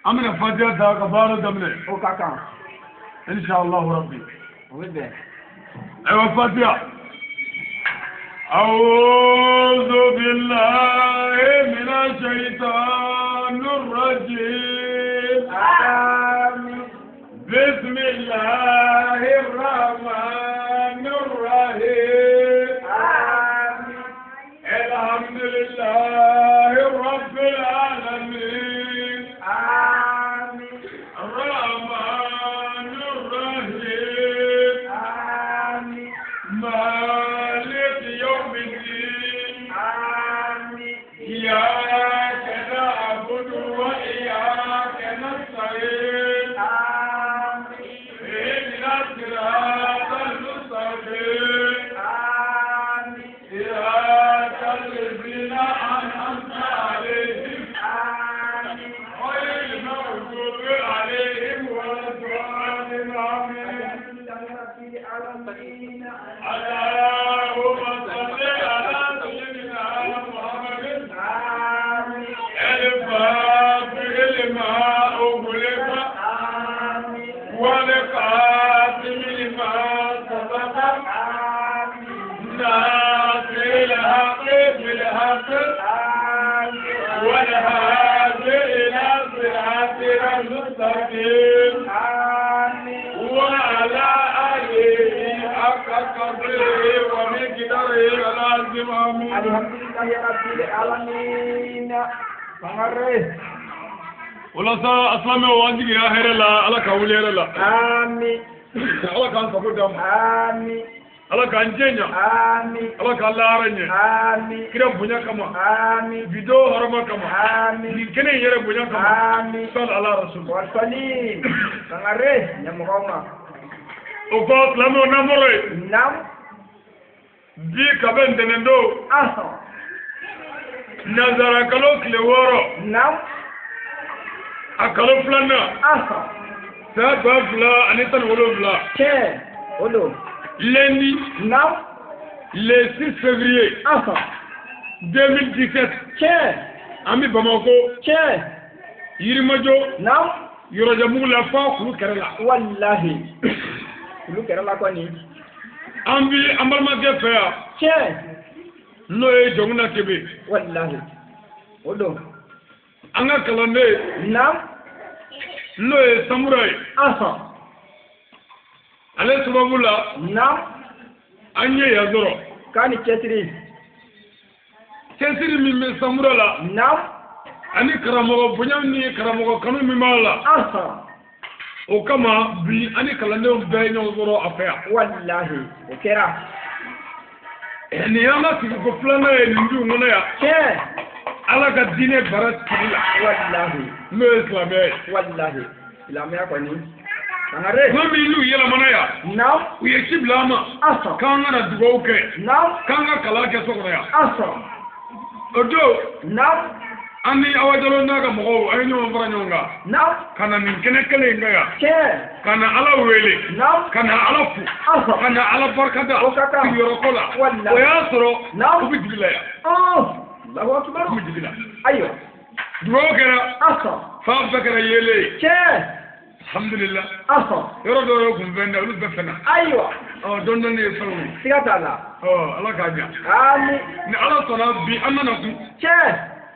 amina fatiha ta ka baro damne o kaka insha Allah rabbi wede aywa fatiha a'udhu billahi minash shaitanir rajim amin bismillahir rahmanir rahim amin alhamdulillahi rabbil alamin amin الرحمن الرحيم amin مالك يوم الدين amin إياك نعبد وإياك نستعين amin اهدنا الصراط المستقيم amin صراط الذين أنعمت عليهم amin غير المغضوب عليهم ولا الضالين آمين alamin اللهم صل على سيدنا محمد amin الفاتح لما أغلق amin والقاسم لما سبق ناصر الحق بالحق والهادي إلى صراطك المستقيم وعلى آله حق قدره ومقداره العظيم آمين. alhamdulillahi rabbil alamin bangare wala sa aslame wanjigi ya herela ala ka wulere la amin ala kan sabu dam amin ala kan jenya amin ala kan laranye amin kira bunya kama amin video harama kama amin ni kene yere bunya kama amin sal ala rasul wa salim bangare nyamukoma o ko aslame o namoro nam bi kaben denendo aha nazara kalo kile woro nam akalo flana aha sa ba fla anitan wolo fla ke odo lundi nam le 6 février aha 2017 ke ami bamako ke yirimajo nam yoro jamu la fa ku kerela wallahi lu kera la ko ni ambi ambalma gefea ke no e jongna kebe wallahi odo anga kalande nam no e samurai aha ale subabula nam anye yazoro kani chetri kesiri mi me samurala nam ani karamogo bunyamni karamogo kanu mi mala aha o kama bi ani kalande o be nyozoro afea wallahi o kera ni yanga ko plana e ndu ngona ya ke ala ka dine barat kila wallahi no islamé wallahi ilamya ko ni bangare no mi lu yela manaya nam u ye kiblama aha kanga na dugo ke nam kanga kala ke sokona ya aha odo nam ani awajalo naga mo ay no mbara nyonga nam kana min kene kele ngaya ke kana ala wele nam kana ala fu aha kana ala barkada O kaka. yoro kola Wallahi. o ya soro Naam. ku bidila ya oh Allahu akbar ku bidila ayo dugo kera aha fa bakara yele ke alhamdulillah aha yoro do ko venda lu befena ayo o don don ne fawu sigatala oh ala ka ja amin ni ala sona bi anana ku ke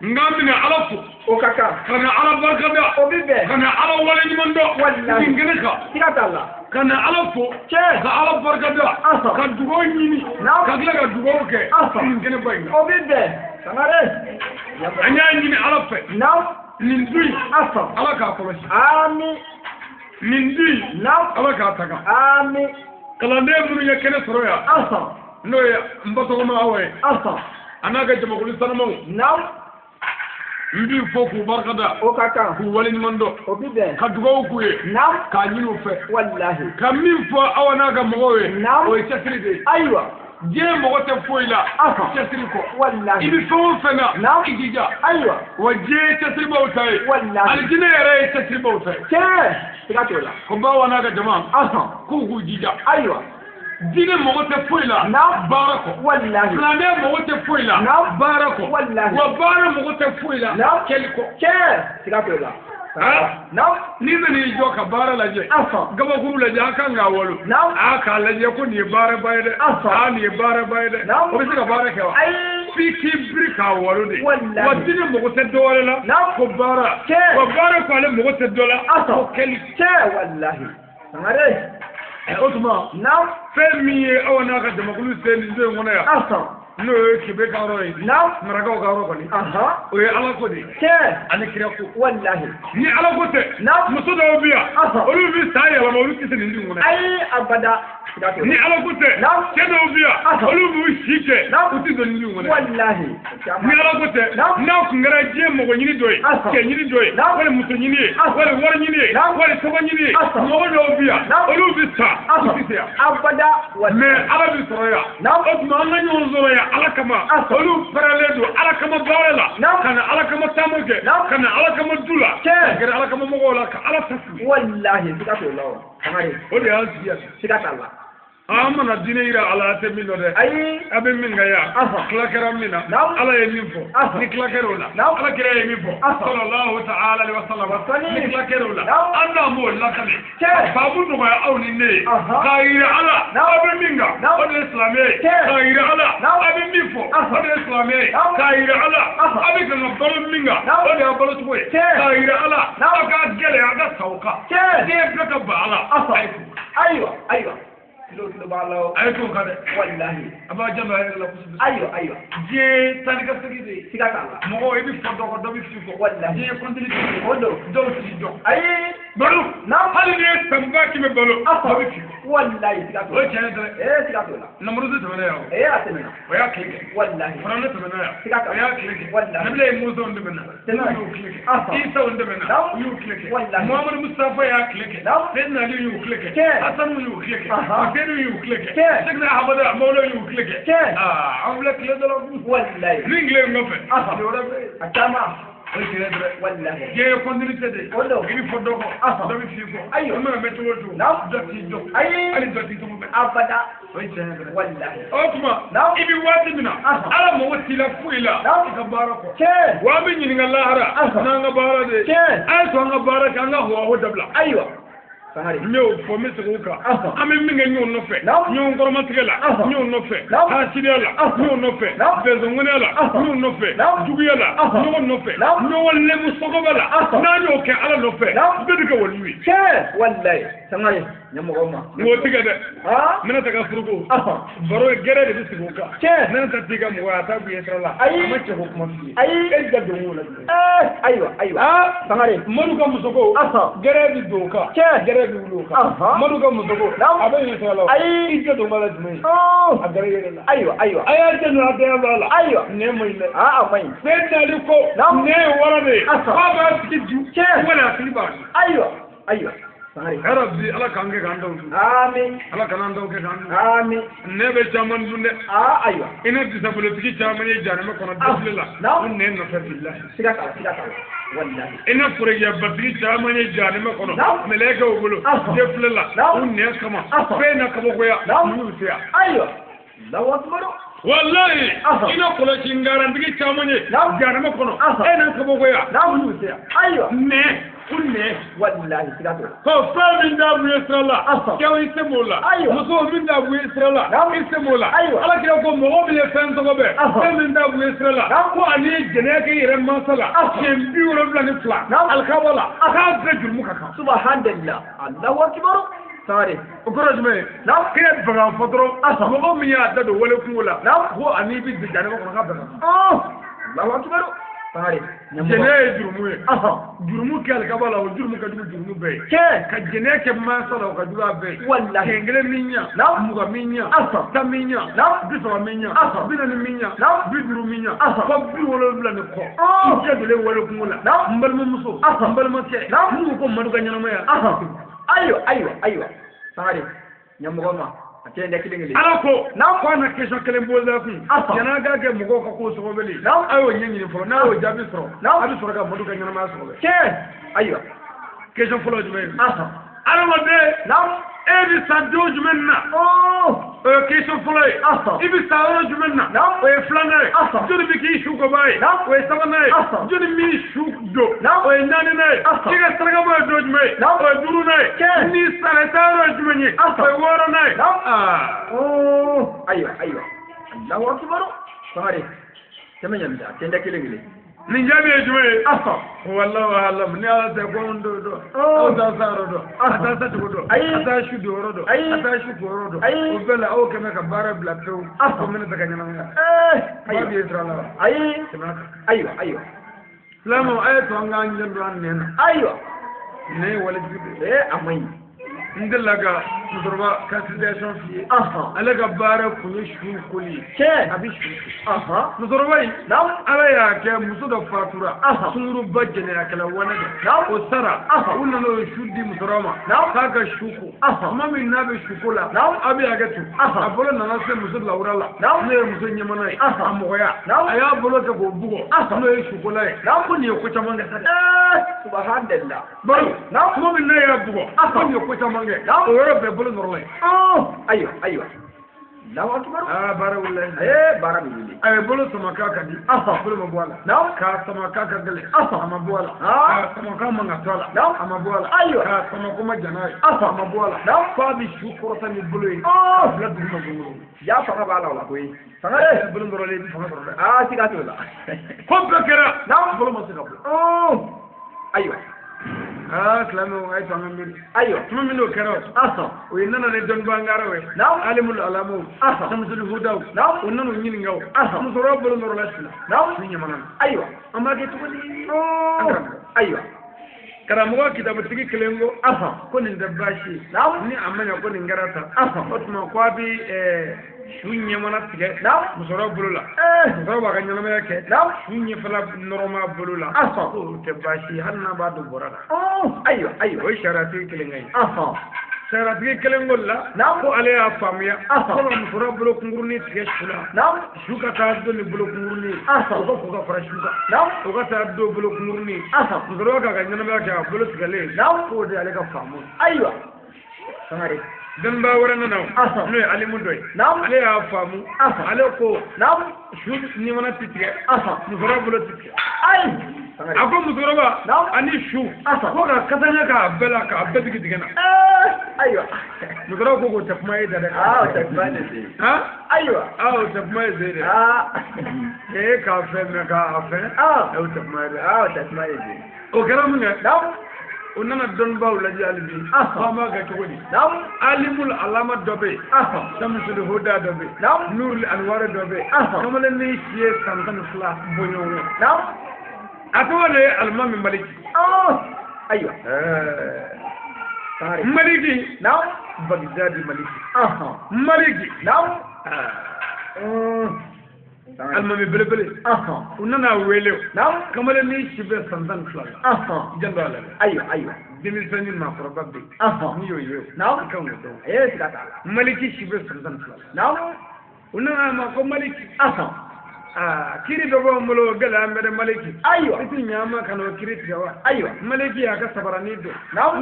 ngamina ala fu o kaka kana ala barkada o bibe kana ala wala nyimando Wallahi. ngene ka sigatala kana ala fo ke ka ala barkada Asa. ka dugo nyini Naam. ka gila ka dugo ke Asa. ngene bayna o bibe bangare anya nyini ala fe nam nindui aha ala ka kolosi amin nindui nam ala ka taka amin kala ne munu ya kene soroya aha no ya mbato ma awe aha anaga jama ko sanamo nam mbi fo ku barkada o kaka ku wala nyimando o bibe ka dugo ku ye nam ka nyino fe wallahi ka min fo awana ga mogowe Naam. o chatri de aywa je mogo te foila Asa. chatri ko wallahi ibi fo fena Naam. igija aywa wa je chatri ba utay Wallahi. aljina yare chatri ba utay ke sigatola ko ba wana ga jama aha ku jija aywa dine mɔgɔ tɛ foyi la baara kɔ wallahi silamɛ mɔgɔ tɛ foyi la baara kɔ wallahi wa baara mɔgɔ tɛ foyi la kɛli kɔ siga t'o la ni n'i jɔ ka baara lajɛ gabakuru lajɛ an kan k'a walo k'a lajɛ ko nin ye baaraba ye dɛ nin ye baaraba ye dɛ o bɛ se ka baara kɛ wa f'i k'i biri k'a walo de wa dine mɔgɔ tɛ dɔ wɛrɛ la ko baara wa baara ko ale mɔgɔ tɛ dɔ la ko kɛli wallahi sangare o tuma fɛn min ye aw n'a ka jamakulu sen nin den kɔnɔ yan n'o ye kebe ka yɔrɔ ye marakaw ka yɔrɔ kɔni o ye ala ko de ani kira ko wallahi ni ala ko tɛ muso dɔw bɛ yan olu bɛ san yɛlɛma olu tɛ se nin den kɔnɔ ayi abada ni ala ko tɛ cɛ dɔw bɛ yan olu b'u si kɛ u tɛ don nin den kɔnɔ wallahi ni ala ko tɛ n'a kun kɛra diɲɛ mɔgɔ ɲini dɔ ye cɛ ɲini dɔ ye wali muso ɲini ye wali wari ɲini ye wali tɔgɔ ɲini ye mɔgɔ dɔw bɛ yan olu bɛ sa u tɛ se yan abada mais ala bɛ sɔrɔ yan o tuma an ka ɲɔgɔn sɔrɔ yan ala kama olu pɛrɛnlen don ala kama baara la ka na ala kama taama kɛ ka na ala kama du la ka gɛrɛ ala kama mɔgɔw la ka ala ta sigi wallahi siga t'o la o de y'an sigi yan siga t'a la an mana diinɛ yira ala tɛ min dɔn dɛ ayi a bɛ min ka yan tila kɛra min na ala ye min fɔ ni tila kɛra o la ala kɛra ye min fɔ sallallahu ta'ala alaihi wa sallam ni tila kɛra o la an n'a m'o lakale baabu nɔgɔya aw ni ne ye k'a yira ala aw bɛ min kan o de ye silamɛ ye k'a yira ala aw bɛ min fɔ o de ye silamɛ ye k'a yira ala aw bɛ kan ka balo min kan o de y'a balo cogo ye k'a yira ala aw ka gɛlɛya a ka sa o kan den bɛɛ ka ban ala ayiwa kilo b'a la o a ye t'o kan dɛ wallahi a b'a janto a yɛrɛ la kosɛbɛ ayiwa diɲɛ taa ni ka segin de ye siga t'a la mɔgɔ i bɛ fɔ dɔ kɔ dɔ bɛ fi fɔ wallahi diɲɛ continuité o don dɔw t'i dɔn ayi balo hali ni ye sanba kɛmɛ balo dɔ bɛ fi wallahi siga t'o o ye tiɲɛ dɛ siga t'o la namuruzu tɛmɛna yan o a tɛmɛna o y'a tile kɛ wallahi faranɛ tɛmɛna yan siga t'a o la y'a tile kɛ wallahi nabila ye musaw tɛmɛna olu y'u tile kɛ isaw tɛmɛna u y'u tile kɛ wallahi muhamadu mustafa y'a tile kɛ seyidina ali y'u tile kɛ hasanu y'u tile kɛ hussein y'u tile kɛ seyidina ahamadu mawla y'u tile kɛ an filɛ tile dɔ la wallahi min tile nɔfɛ tile wɛrɛ bɛ yen a caman o ye tiɲɛ dɛ wallahi diɲɛ ye continuité de ye o don i bɛ fɔ dɔ kɔ dɔ bɛ f'i kɔ i mana mɛn cogo o cogo dɔ t'i dɔn hali dɔ t'i tɔgɔ mɛn abada o ye tiɲɛ dɛ wallahi o tuma i bɛ waati min na ala mago t'i la foyi la i ka baara kɔ wa an bɛ ɲininka lahara n'an ka baara de ye a ye sɔn an ka baara kɛ an ka hɔwɔ dabila ayiwa n y'o fɔ n bɛ segin o kan an bɛ min kɛ ɲɔgɔn nɔfɛ ɲɔgɔn kɔrɔmatigɛ la ɲɔgɔn nɔfɛ hasidiya la ɲɔgɔn nɔfɛ bɛnsɔnkɔnɛya la ɲɔgɔn nɔfɛ juguya la ɲɔgɔn nɔfɛ ɲɔgɔn lɛmu sɔgɔba la n'an y'o kɛ ala nɔfɛ bɛɛ bɛ kɛ waliyu ye wallahi sangare ɲɛmɔgɔw ma n k'o tigɛ dɛ n bɛna taga furuko baro gɛrɛ de bɛ sigi o kan ne ta t'i ka mɔgɔya taa kun ye sira la a ma cɛ ko kuma f'i ye e ka don o la ayiwa sangare madu ka muso ko gɛrɛ bɛ don o kan gɛrɛ bɛ wuli o kan madu ka muso ko a bɛ yen sira la i tɛ don ba la jumɛn ye a gɛrɛ yɛrɛ la ayiwa a y'a jɛ ninnu a tɛ b'a la ne ma ɲi dɛ a ma ɲi fɛn tali ko ne ye wara de ye k'a b'a sigi ju wali a sigi b'a ayiwa hɛrɛ ala k'an kɛ k'an dɔn amin ala kana an dɔn kɛ k'an dɔn amin ne bɛ caman dun dɛ ayiwa i ne disabolotigi caman ye janɛmɛ kɔnɔ dafile la u nɛ nɔfɛ bilahi siga t'a la wallahi i ne forokiyabatigi caman ye janɛmɛ kɔnɔ mɛlɛkɛw bolo defile la u nɛ kama fɛn na kabakoya u y'u se yan ayiwa Allahu akbar wallahi i na kɔlɔsi ngarantigi caman ye janɛmɛ kɔnɔ e na kabakoya u y'u se yan ayiwa kunne wallahi siga t'o la ko fɛn min da bu ye sira la cɛw i se m'o la muso min da bu ye sira la i se m'o la ala kira ko mɔgɔ min ye fɛn tɔgɔ bɛɛ fɛn min da bu ye sira la ko ani ye jɛnɛya kɛ i yɛrɛ mansa la siɲɛ 72 alikaba la a k'a bɛɛ jurumu ka kan subhanallah Allahu akbar sare o kɔrɔ jumɛn ye kira baga fɔ dɔrɔn mɔgɔ min y'a da don wale kungo la ko ani bi janɛmɛ kɔnɔ ka baga Allahu akbar jɛnɛya ye jurumu ye jurumu kɛ alikaba la o jurumu ka jugu jurumu bɛɛ ye ka jɛnɛya kɛ mansa la o ka jugu a bɛɛ ye kɛmɛ kelen min ɲa mugan min ɲa tan min ɲa 30 min ɲa 40 min ɲa 50 min ɲa fo 70 ni kɔ n cɛ donnen wale kungo la n balimamuso n balimakɛ n'u ko madu ka ɲɛnamaya ayiwa sare ɲɛmɔgɔ ma ala ko n'a ko an na question kelen posé kun yan'a ka kɛ mɔgɔw ka ko sɔgɔbɛli a y'o ɲɛɲini fɔlɔ n'a y'o jaabi sɔrɔ a bɛ sɔrɔ ka madu ka ɲɛnamaya sɔgɔbɛ ayiwa question fɔlɔ jumɛn ye adamaden ebi sa do jumenna ki so fulay ibi sa ro jumenna o e flanay joni bi ki shu ko bay o e sabanay joni mi shu do o e nani nay ki ga sarga ba do jume o e duru nay ni sala taro jumenni o e woro nay aywa Allahu akbar sare tamanya mda tenda kilengile ni jabi jume wallahu alam ni ala te ko ndo do o da saro do ata sa to do ata shu do ro do ata shu ko ro do o bela o keme ka bara bla to ko men ta kanyana nga babi israla aywa lamo ayto nga njendo an nena aywa ne wala jibe amay ndilaga mudurba consideration fi alaga bara kunye shu kuli abi shu mudurba ala ya ke muso da fatura suru bajene ya kala wani da o sara unna no shudi mudurama kaga shuku mami nabe shukula abi ya gatu abolo na nase muso da urala ne muso nyamana amoya aya bolo ka go bugo no shukula ko ne ko tamanga subhanallah baro mami na ya bugo ko ne ko tamanga o yoro be bolo norle aywa Allahu akbar bara wallahi bara billahi ay bolo sama kaka di bolo mabwala ka sama kaka gale ama bwala ka sama kama ngatola ama bwala ka sama kuma janai ama bwala fa bi shukuru tani bolo yi la du magulu ya fara bala wala koy sangare bolo norle bi fanga norle sigatu la ko bekera bolo mo sigatu aywa islamu ay to ngambiri ayo tuma min do kero o inna ne don bangara we alimul alamu samsul hudaw o nanu nyini ngaw mu so robbul no rasul ni nyamanan aywa amma ke to ni aywa karamu kitabu tigi kelengo ko ni dabashi ni amanya ko ni ngarata o tuma ko bi shunye mana tige musoro bulula musoro ba kanyana me yake shunye fala norma bulula ko te bashi hanna ba do borada aywa o sharati kelengai sharati kelengolla ko ale afamiya ko musoro bulo kungurni tige shula shuka ta do ni bulo kungurni ko ka fara shuka ko ka ta do bulo kungurni musoro ka kanyana me yake bulo tigale ko de ale ka famu aywa sangare dan ba warana naw no alimu doy ale ya famu ale ko shu ni wana titike ni gora bulo titike ako mudoroba ani shu ko ka katanya ka bela ka abedi digena aywa mudoro ko tapmai da tapmai de aywa tapmai de ka fe me ka afe tapmai de o garam nga unana don baw la jalbi ma ga to woni alimul alama dobe samsul huda dobe nurul anwar dobe kamale ni siye santan sala bonyo atole almami maliki aywa maliki bagdadi maliki maliki almami belebele unana wele kamale ni sibe santan sala jando ala aywa demil sanin ma ko babbe ni yo kan do sikata maliki sibe santan sala unana ma ko maliki kiri do bo mulo gala ambe maliki aywa iti nyama kano kiri tiwa aywa maliki ya ka sabarani do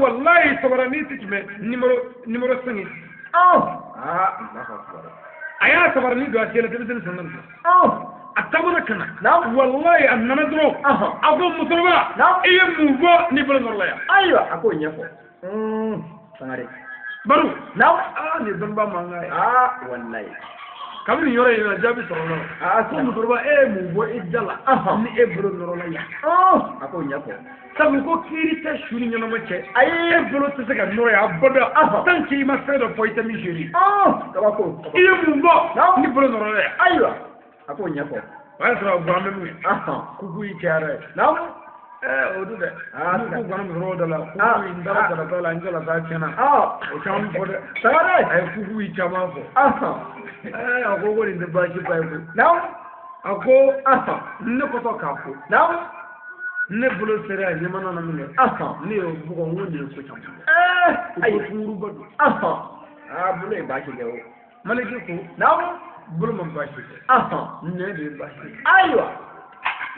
wallahi sabarani tikme numero 5 aya sabarani do asela tebisen sannan atamana kana wallahi annana dro ako musulma iya mubo ni bolo norlaya aywa ako nyafo sangare baru ni zamba mangai wallahi kabri yore ina jabi sorono ko musulma mubo idala ni bolo norlaya ako nyafo sabu ko kiri ta shuri nyama mace ayi bolo ta saka noya bodo tanki ma fedo poita mi jeri kabako iya mubo ni bolo norlaya aywa ako nyafo wala sura gwambe mu kuku ichara odu de ku gwambe roda la kuku indara da la angela da chena o cham bodo sare ay kuku ichama ko ako go ni de baji bai ko ako ne ko to ka ko ne bolo sere ni mana na mine ne o bugo ngoni ko cham ay furu bodo bolo e baji de o maliki ko bulu man bashi ne de bashi aywa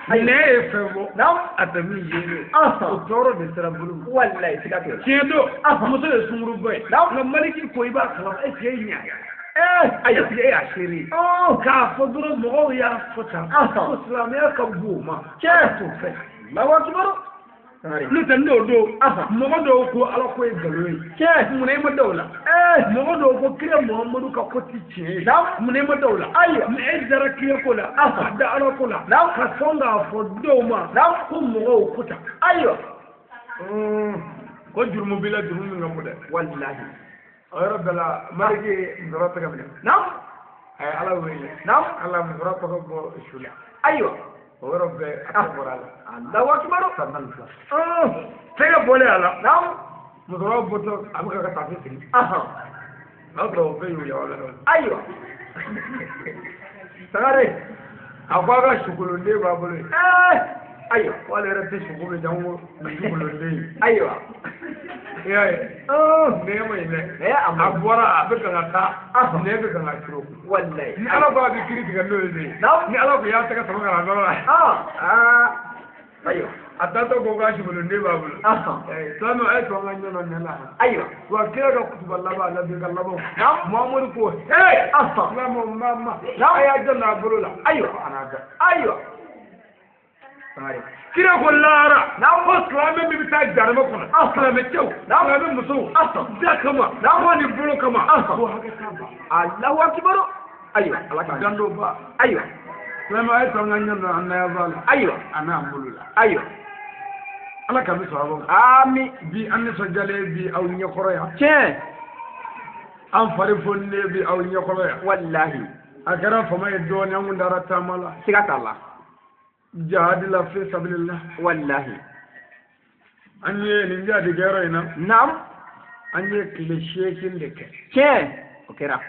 ne e febo nam atami yele aha o toro de serabulu wallahi sigato kiedo muso de sumuru boy na maliki ko iba kala e je nya ayo ye ashiri ka fodoro mo ya fota islam ya ka buma che to fe ma wa kibaro lu tan do mo do ko ala ko e galoyi che mu ne ma dawla mo do ko kire muhammadu ka koti che mu ne ma dawla ayo me e dara kire ko la da ala ko la ka songa fo do ma ko mo ko ta ayo ko jurmu bila jurmu ngamu de wallahi ربنا مرجي مراتك منه نعم هاي على وين نعم على مراتك بو شولا ايوه ورب اكبر على الله اكبر سبحان الله تيجا بولي على نعم مضرب بوتو ابوك كتافي اها اضرب فيه يا ولد ايوه تغاري ابغى شغل لي بابلي ايوه ولا رد شغل جامو شغل لي ايوه يا نيما ينه يا ام ابورا ابك غتا نيبك غاترو والله ni ala ba bi kiri diga no ni ni ala ko ya ta ka sama ga ngara ايوه atata ko ga shi bulu ne babu sanu ay to nganyo no ne la ايوه wa kira ga kutuba laba la bi ga labo نعم muhammad ko la mo mama نعم ya janna bulula ايوه anaga ايوه kira ko lara na ko islame mi bita jarma ko islame kyau islame musu da kama na wani bulu kama ko haka ka ba Allahu akbar ايوه الله gando ba ايوه sanu ay to nganyo no anaya bala ايوه ana bulula ايوه ala ka bi so abo ami bi an so jale bi aw nyokoro ya che an fari fonne bi aw nyokoro ya wallahi akara fama e do ne mun dara tamala sigata Allah jihad la fi sabilillah wallahi anye ni jadi gero ina nam anye cliché kin de ke che okera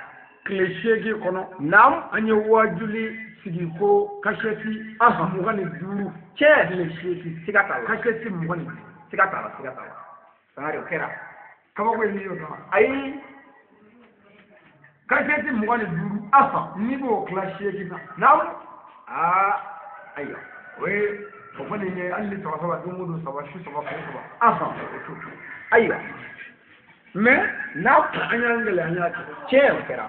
cliché ki kono nam anye wajuli sigi ko kasheti mugani duru che cliché ki sigata Allah kasheti mugani sigata Allah sangari okera kaba ko ni yo ai kasheti mugani duru ni bo cliché ki na nam ayo we ko fani ne alli to saba dumudu saba shi saba ko saba ayo me nam anya ngale anya che okera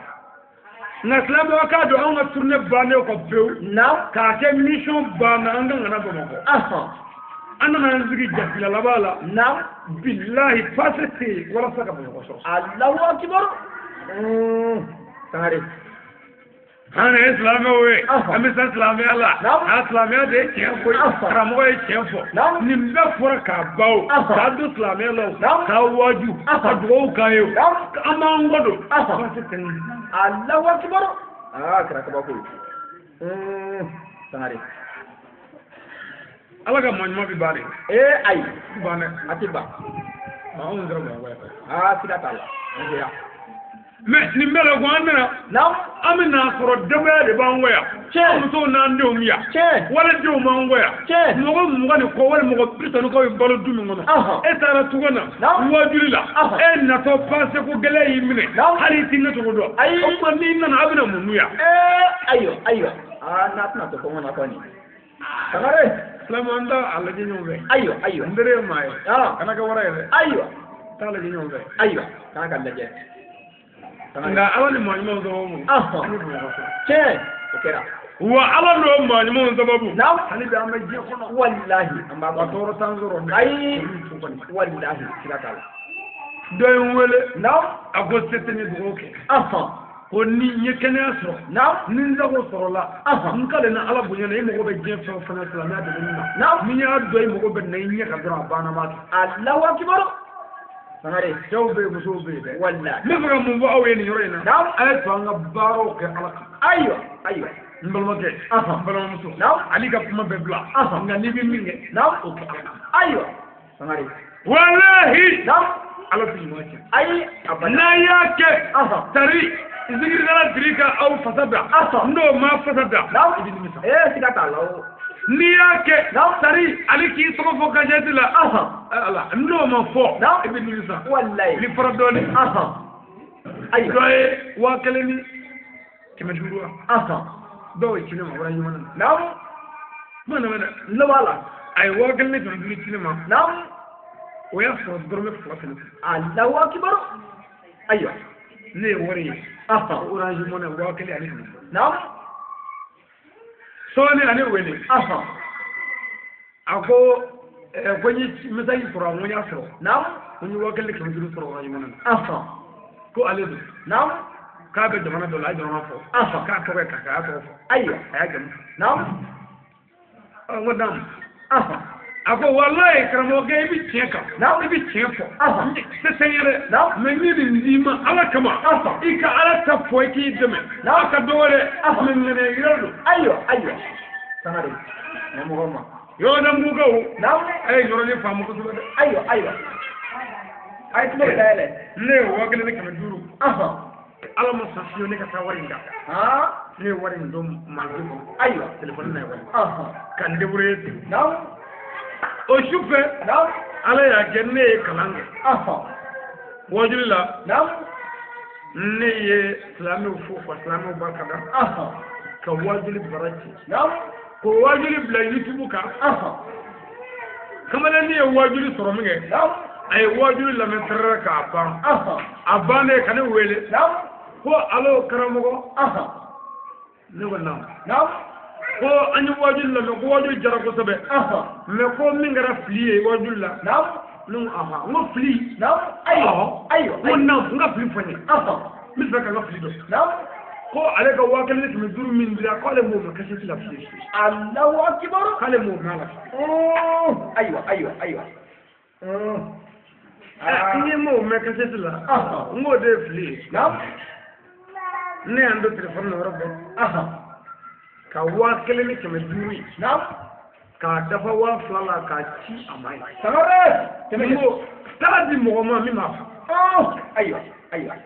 na islam wa ka do an ga tourner bane ko bew nam ka ke mission bana an ga na ba ko ana na zigi jafila la bala nam billahi fasati wala saka ba ko so Allahu akbar sangari ana islam we ami islam ala islam ya de ke ko ramo e ke fo ni mbe fora ka bawo ka do islam la ka waju ka do ka yo ama ngodo fasati Allahu akbar kira ka ba ko sangari alaga mo bi bare ay bane atiba on dro mo wa sigata Allah ngeya mais ni mbele ko amina nam amina soro debe de ban waya che so na ndum ya che wala do man waya che mo ngani ko wala mo pito no ko balo dum ngono e tara tugona wajulila e na to passe ko gele yimine hali tinna to do ay ko ni nan abina mu ya ayo na to ko na ko ni sagare lamanda alla ji nyombe ayo ndere mai kana ka wara ere ayo tala ji nyombe ayo kana ka leje nga ala ni mo nyom zo mu che okera wa ala no mo nyom zo babu nam ani bi amma je kono wallahi amba ba toro tanzoro ay wallahi sigata doy wele nam agoste teni doke ko ni nyekene so ni ndago sorola nkale na ala bunya na mo be je fa fa na islamia de ni ni ya doy mo be na nyeka dra bana ma Allahu akbar sangare jawbe muso be de wallahi me fara mo ba awe ni yorena ay to nga baro ke ala ayo mbal ma ke mbal ma muso ali ga kuma be bla nga ni bi minge ayo sangare wallahi ala fi mo ke ay na ya ke tari zikir dara dirika au fasada ndo ma fasada idin misa sigata Allah ni yake tari aliki soko fo kajeti la ala ndo ma fo ibn misa wallahi li faradoni ay doye wa kaleni kema durwa do ikine ma wara yumana mana no wala ay wagal ne tan duri cinema nam o ya so dorme flatene Allahu akbar aywa ne wari aha orange mo ne wagal ani nam so ne ani wele aha ako ko ni misali sura mo ya so nam ko ni wagal ne tan duri sura orange mo ne aha ko aledo nam ka be jamana do la jama fo aha ka to ka ka to fo aywa ya jam nam ngodam aha ako wallahi karamo ga bi tieka na bi tiefo aha se seyere na menni ndima ala kama aha ika ala tafo ki deme na ka dole men ne yoro aywa sanare na mo yo dan bugawo na ay yoro ne famu ko so aywa ay tumo dale ne wagle ne kama duru aha ala mo sasiyo ne ka tawarinda ha ne warin dum malgo aywa telefon na wala aha kan debre na o shufe na ala ya genne kalanga aha wajilla na ne ye islamu fu ko islamu barkada aha ka wajili barati na ko wajili bla youtube ka aha kamala ne wajili sorominge na ay wajili la metra ka ba aha abane kana wele na ko alo karamogo aha ne wala na ko anyi wajili la ko wajili jara ko sabe aha me ko mingara fliye wajili la na no aha ngo fli na aywa wonna nga fli fani aha mi fa ka nga fli do na ko ale ka wakal ne tumi duru min bila ko ale mo ma kashe la fli Allahu akbar kale mo mala aywa ni mo me kashe la ngo de fli na ne ando telephone no robo aha ka wakal ne tumi duru na ka dafa wa flala ka ci amai sanare mo tala di mo ma mi ma aywa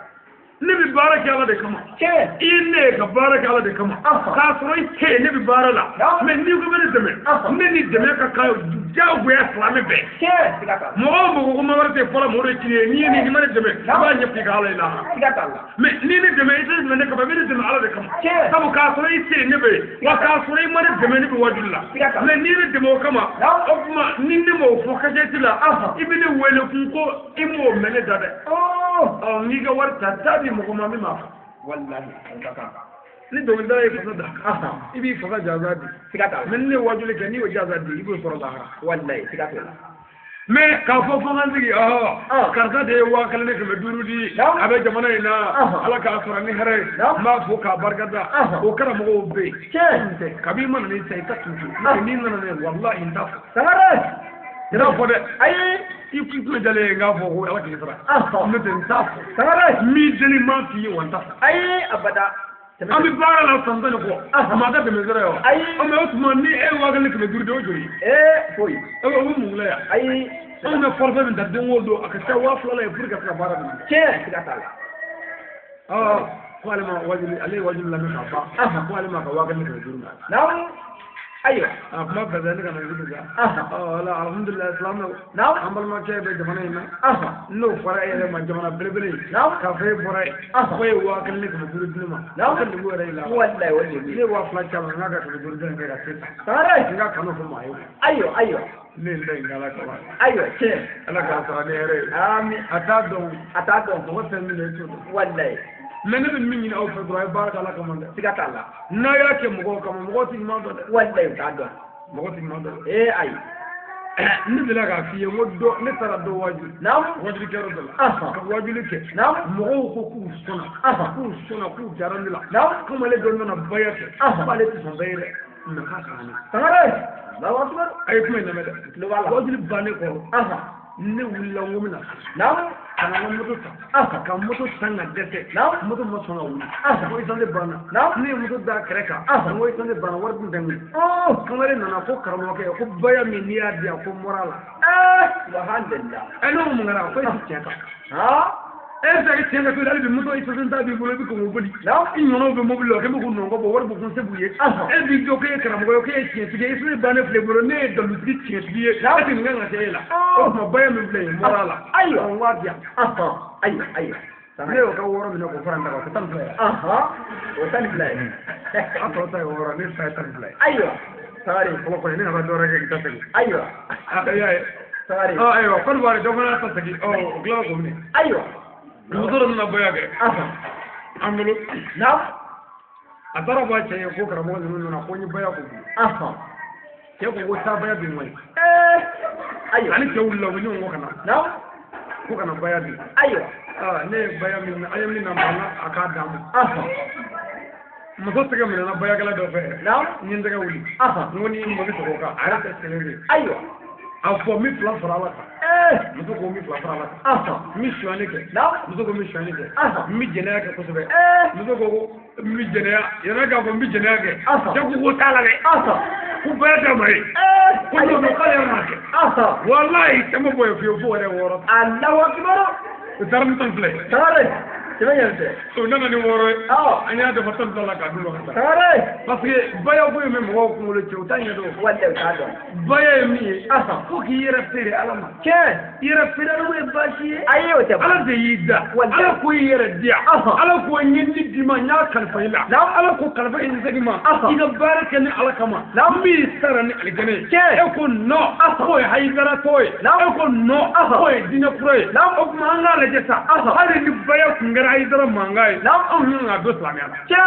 ne bi baraka ala de kama ke inne ka baraka ala de kama ka soro ke ne bi barala me ni ko bene deme ne ni deme ka jago ya islami be ke sigata mo ko ma warate fola mo re kine ni ma ne deme ba nya fi ka ala ila sigata Allah me ni deme ite ne ka ba bene deme ala de kama ke sabu ka soro ite ne be wa ka soro ma ne deme ne bi wajulla me ni ne deme kama o kuma ni ne mo fo ka je tila ibine wele kun ko imo mene dade ni ga warta tabi mo ko mami ma wallahi kaka ni do ndara ifada ibi fada jazabi sigata men ne wajule ke ni o jazabi ibo soro lahara wallahi sigata me ka fo fo ngi karta de wa kala ne ke durudi abe jamana ina ala ka sura ni hare ma fo ka bargada o kara mo be ke kabi man ni sai ka tuju ni nana ne wallahi ndaf sanare ira fo de ay ifu jale nga fo ko ala ki sura ne den taf sanare mi jeli ma fi wanta ay abada ami bara la santane ko ma da me zara yo ama otuma ni e wa gal ke dur do jori foyi o mu la ya ay o me forfe men da den woldo aka ta wa fala e furga ka bara ni ke sigata ko ale ma wajili ale wajili la me ka ba ko ale ma ka wa gal ke dur na aywa ma ba da ni kana gudu ga wala alhamdulillah islam na ambal ma ke be jamana ina no fara ele ma jamana belebele na ka fe fara ko e wa gal ke dur dinma na kan ni wara ila wallahi ne wa fla cha ma ga ke dur din ga ke sanare nga kanu fo ma yo aywa ne ndai ngala ka ba aywa ke ala ka sara ne re amin ata do ko tan ne to wallahi men ne min ni au fa do ay baraka ala ka manda sigata Allah na ya ke mo ko mo ti ma do wallahi ta do mo ti ma do ay ni bila ka fiye mo do ne tara do waju nam waju ke ro ka waju ke nam mo ko ku sona ku jarandila nam ko male do na bayate ba le ti son bayre na ka sani sanare la wasbar ay kuma ne me lo wala waju bane ko ne wulla ngomina nam kana moto ka moto sanga dete moto mo songa wuli ko isande bana ne moto da kreka ko isande bana warbu dangi kamare nana ko karamo ke ko baya mi ni adia ko morala subhanallah eno mo ngara ko isi cheka esa ke tenga ko dali moto isande da bi bolo bi ko mo boli in yono be mo bolo ke mo ko nongo bo warbu ko se buye e bi jo ke karamo ko ke isi ti isi bana fle bolo ne do lu ti ti biye ati nganga tela o mo baya mi ble morala aywa on wadia aywa ne o ka woro mi ko faranda ko tan fle o tan play ato ta woro ne sa tan fle aywa sangare ko ko ni na dora ke ta tagi aywa ya sangare aywa ko ba do na ta tagi glo ko ni aywa mudoro na boya ge amulu nam adara ba ce ko karamo ni na ko ni baya ko ke ko wata baya bin wai aywa ani ke wulla wani ngo kana nam ko kana baya bi aywa ne baya min ayam ni na mala aka damu muso tege min na baya kala do fe nam ni ndaga wuli ngoni mo bi to ka ara ta selere aywa afo mi fla fara la muso ko mi fla fara la mi shwani ke nam muso ko mi shwani ke mi jena ke ko sobe muso ko mi jena yana ga ko mi jena ke jago ko tala ke ku baya da mai ko no kala ma ke wallahi kama boy fi fo wala woro Allahu akbar taram tan play sare timayante so nana ni woro anya da fatan dala ka dulo ka sare parce que baya boy me mo ko mo le ci tanya do walla ka do baya mi ko ki yera fere alama ke yera fere no e bashi ayo te ala de yida ala ko yera dia ala ko nyindi dima nya kalfaila ala ko kalfa in zagima ida baraka ni ala kama mi sarani aljane e ko no ko haydara toy e ko no ko dina kurai o ma ngala jesa hari ni baya kungara haydara mangai on nga do islamia ke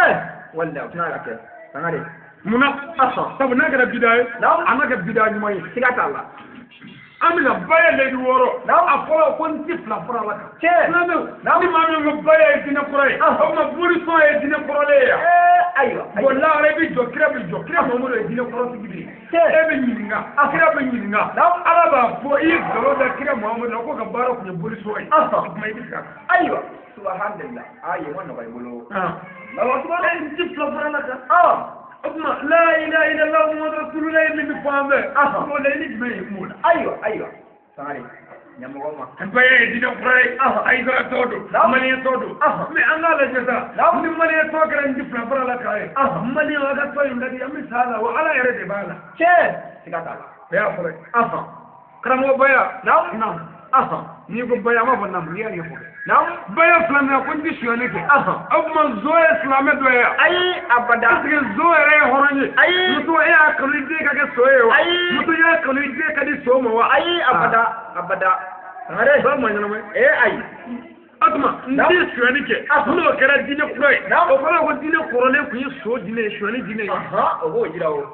walla na la ke sangare muna sabu na ga bidaye anaka bidaye mai sigata Allah amina baya le di woro afolo ko nti fla fara la ke ni ma mi baya dina kurai o ma buri so e dina kurale ya aywa wala arabi jokira mo mo e dina kuro sigidi e be nyinga akira be nyinga ala ba fo yi doro da kira muhammad ko ga baro ko buri so e mai dika aywa subhanallah ayi wannan bai bulo lawa to ba nti fla fara la أما لا إله إلا الله محمد رسول الله اللي بفهمه ولا اللي بيمون أيوة ساري نموما بيا يدينا فري أي زرع تودو مالي تودو مي أنا لا جزا من مالي توكر عندي فلافر لا كاي مالي هذا توي عندي أمي سالا وعلى يرد بالا شيء سكتا بيا فري كرامو بيا نعم نيجو بيا ما بنام ليه يفوق نعم بيا فلان يكون دي شو نيجي أما زوج إسلامي دويا أي أبدا أصل زوج رأي هرني أي متو إيه أكلي دي كذا سويه أي متو إيه أكلي دي كذا سوما أي أبدا هذا بام ما ينام إيه أي أتما ندي شو نيجي نو كذا دينا كوي أفلا هو دينا كورالي كوي سو دينا شو نيجي دينا أوه جراو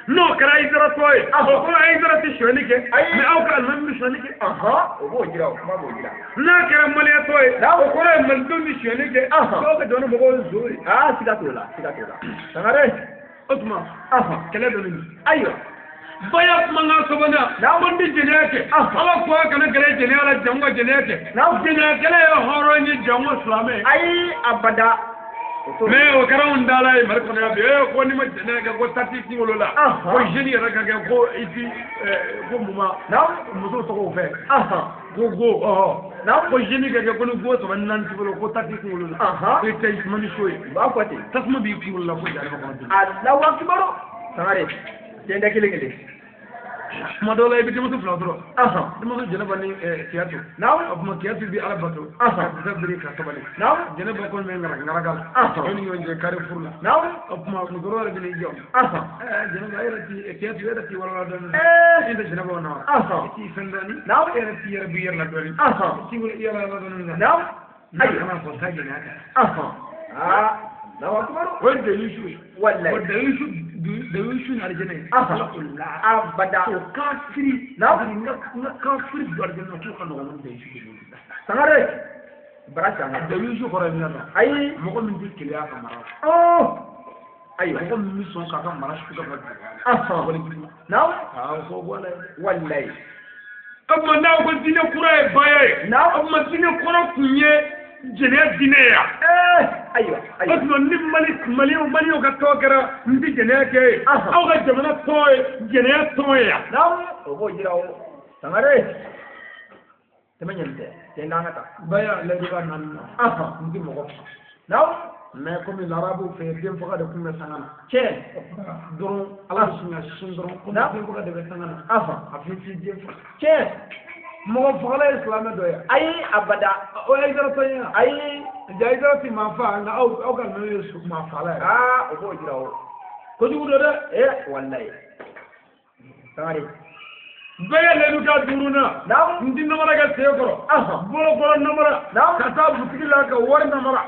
no kara izara toy ko ko izara ti shoni ke me au ka man mi shoni ke o bo jira ma bo jira na kara male toy ko ko man do mi shoni ke ko ka dono bo zuri sida tola sangare otma kala do ni ayo baya manga sobana na bondi jeneke ala ko kana gele jene ala jango jeneke na jene gele horo ni jango islame ai abada me o kara undala e marko na be ko ni ma jene ga ko tati ti wolola ko jeni ra ga ko iti ko muma na muso to ko fe go na ko jeni ga ko no go to nan ti ko tati ti wolola ko tay mani shoy ba ko te tasma bi ki wolola ko jare ko Allahu akbar sangare tenda kile madola e bi muso fladro muso jene bani tiyatu naw abuma tiyatu bi arabato zabri ka tabali naw jene ba ko me ngaragal ni yonje kare furla naw abuma ko doro bi ni jom jene ba irati tiyatu irati wala don inda jene ba na ti fendani naw irati yara bi yara doli ti ngul yara la don naw ay ana ko taje na naw akbar wanda yushu wallahi wanda yushu da yushu na aljanna abada to kafiri na kafiri da aljanna to kan wannan da yushu sangare baraka da yushu ko rabina ai mo ko min dikki ya kamara ayo ko min son ka kan mara shi ka ba naw ko wala wallahi amma na ko dine kura baye amma dine kura kunye jene dineya ayo asno ni mali o ga tokera ndi jene ke aw ga jamana toy jene toya nam o bo jira o sangare temanyente tenganga ta baya le diga nan ndi mo ko naw mais comme l'arabe fait bien fora de kuma sangana che doron ala sunna sundron ko bien fora de sangana afi fi bien che mo fala islam do ya ay abada o ay dara toya ay jaydara ti ma fa na au ka no yesu ma fala o bo jira o ko du do de wallahi sangare baya lelu ka duruna ndi namara ga sekoro bolo bolo namara ka ta butigi la ka wari namara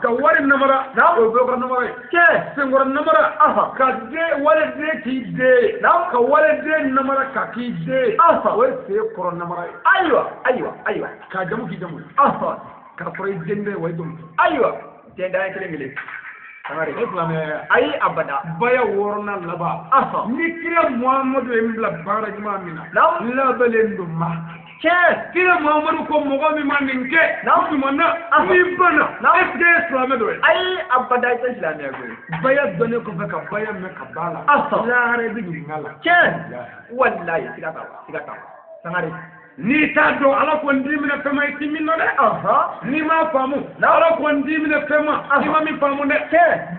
ka wari namara o bolo namara ke sengoro namara ka de wale de ki de ka wale de namara ka ki de o sekoro namara aywa ka jamu ki jamu ka fure jende way dum aywa jenda ay kelengele sangare ayi abada baya worna laba ni kira muhammadu embla bara juma mina la belendo ma ke kira muhammadu ko mogo mi maninke ku manna ni bana est islam do ayi abada ta islam ya go baya done ko baka baya me ka bala la hare bi ngala ke wallahi sigata sangare ni ta do ala ko ndimina fema itimino de ni ma famu ala ko ndimina fema ni ma mi famu de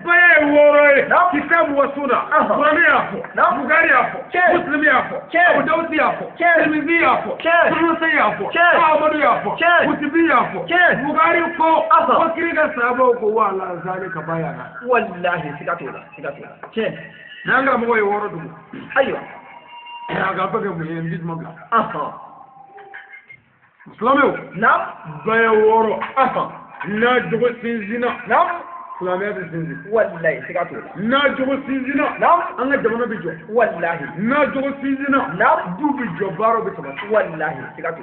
baye woro kitabu wa sunna qur'ani yafo bugari yafo muslim yafo abu dawud yafo tirmidhi yafo sunan yafo ahmad yafo kutibi yafo bugari ko fakiri ga sabo ko wala zalika bayana wallahi sigatola ke nanga mo woro dum aywa ya ga baga mu yen dit mabla Islameu nam baya woro na jogo sinzina nam Islameu be sinzi wallahi sigatu na jogo sinzina nam anga jamana bi jo wallahi na jogo sinzina nam dubi jo baro be tabat wallahi sigatu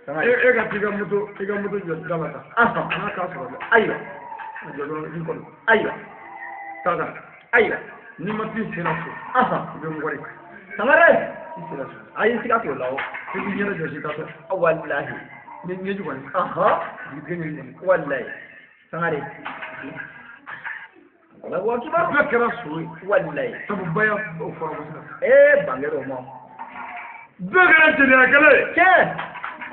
la e ga tiga muto jo dalata ana ka so aywa jogo ni ko aywa tada aywa ni mati sinaso be mo gori samare ayi sigatu la o ni yere jo sigatu wallahi ni ju ko ni wallahi sangare wala waki ba bakara suwi wallahi sabu baya o foro bangero mo bagara tede akale ke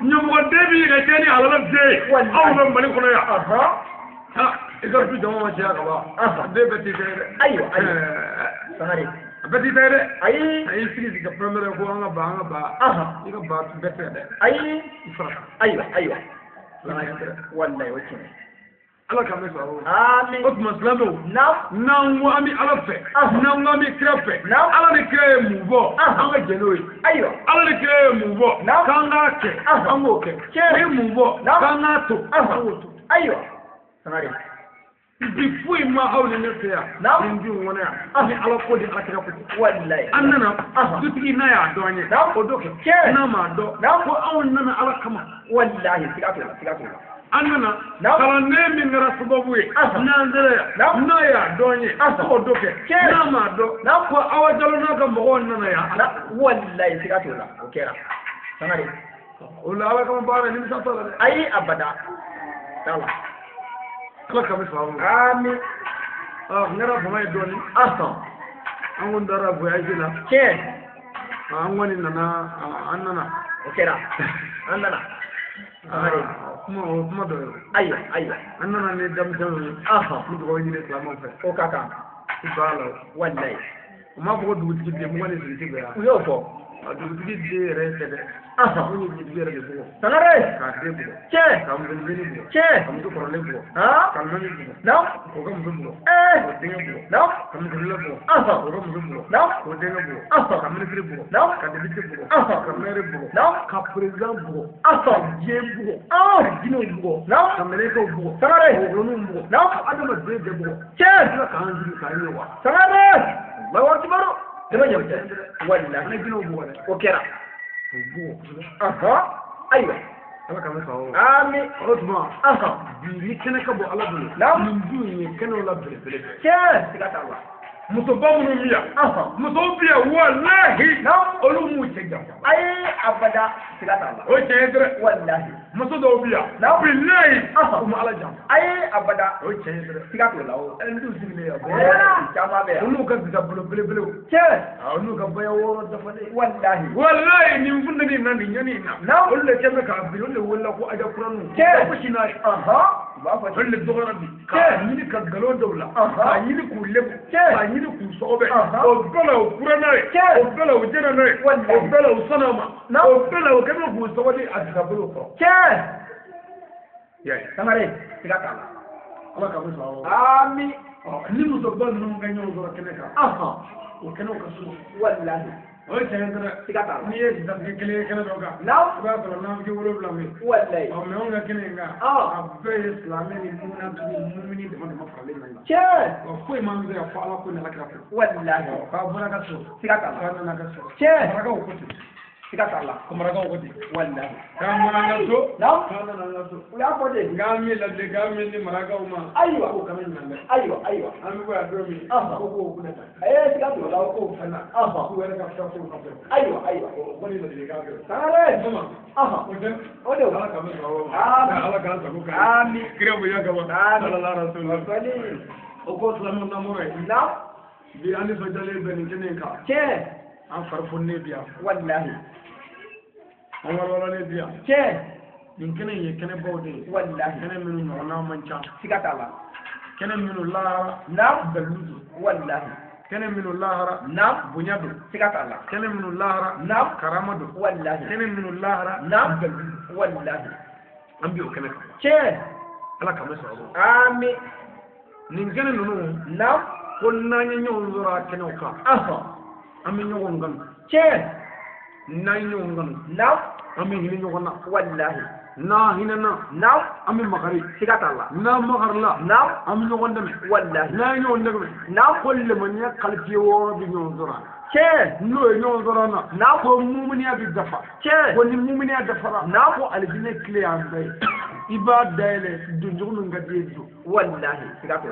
nyumo debi ga teni alala de aw be mali kono ya ha igar tu jama ma siya ka ba de beti de ayo sangare beti de ayi sigi ga premier ko anga ba iga ba beti de ayi ifra ayo wallahi wakine ala ka meso amin o tuma slamo na wo ami ala fe na wo ami krefe ala ne kre mubo anga jenoyi ayo ala ne kre mubo kanga ke ango ke kre mubo kanga to ango to ayo sanare bifui ma hawle ne feya ndi wona ya ami ala ko di ala kre ko wallahi annana dutigi na ya donye o doke na ma do ko awon na ala kama wallahi sigatu annana kala ne min ngara sababu e nanzere na ya donye ko doke na ma do ko awajalo na ka mo wonna ya wallahi sigatu la o kera sanare wala ala kama bara ni sa sala ai abada tala kala kama sawu ami ngara fama doni an won dara bo ajina ke an woni nana annana o kera annana kuma do aywa annana ne dam jawi mu do ni islam fa o kaka ibala wallahi ma bo du ci de mo woni ci be yo fo du ci de re tede ni ci de re bo sanare ka de bo che kam de ni bo che kam do ko le bo kam na ni bo no ko kam do bo ko de bo no kam do le bo ko kam do bo no ko de bo kam ni bo no ka de bo kam na re bo no ka president bo je bo dino bo no kam le ko bo sanare ko no bo no adama de bo che ka hanji ka ni wa sanare ma wa kibaro dama nyamta wallahi dino bo ko kera aywa ala ka mesa o ami otuma bi kene ka bo ala bulu min duye kene la bele ke sigata wa muso bamu miya muso biya wallahi olu mu cega ay abada sigata wa o cedre wallahi muso do biya billahi kuma ala jam ay abada o cedre sigata la o endu signe ya bo chama be olu ka bisa bele ke olu ka baya woro dafa de wallahi ni funda ni nan ni nyani na olu le kebe ka bi olu wala ko aja qur'anu ko shina ba fa olu dogara bi ka ni ka galo dawla ka ni ku le ka ni ku sobe o bela o qur'ana o bela o jena ne o bela o sanama o bela o kebe ku sobe adika belo ko ke ya samare sigata ala ka bo so ami ni muso ban no ganyo zo keneka o keno ka su wallahi o chandra sigata ni e da kele kana doga now ba ko na bi wolo blame wallahi o me on ga kene nga abbe islam ni muna tu mu'mini de man mafale nan che o ko man ze fa ala ko ne la krafu wallahi ka buna ka so sigata kana na ka so che mara ka ko sigata Allah ko mara ka ko wallahi ka mara na so now kana na so ya ko de ngami la de ngami ni mara ka uma aywa ko kamen nan aywa ami ko ado mi ko ko ne ta sigata la ko fana ko wala ka so ko ko aywa ko ni la de ka ko tare mama o de ala ka me so ala ka sa ko ka amin kire bu ya ka ba sallallahu alaihi wasallam o ko salamu na mo re na bi ani so jale be ni kene ka che an farfon ne biya wallahi an wala ne biya che nin kene ye kene bawde wallahi kene minu no na mancha sigata Allah kene minu la na daludu wallahi kene minu lahara na bunyadu sigata Allah kene minu lahara na karamadu wallahi kene minu lahara na daludu wallahi an biyo kene ka che ala ka meso amin nin kene nunu na ko nanya nyon zora kene ka ami nyon gan che na nyon gan na ami hini nyon na wallahi na hinana na ami magari sigata Allah na magarla na ami nyon dame wallahi na nyon dame na kolle man ya kalfi wo bi nyon zora che no nyon zora na ko mumuni ya bi dafa che ko ni mumuni ya dafa na ko aljine kle ya bay iba dayle dunjunu ngadi du wallahi sigata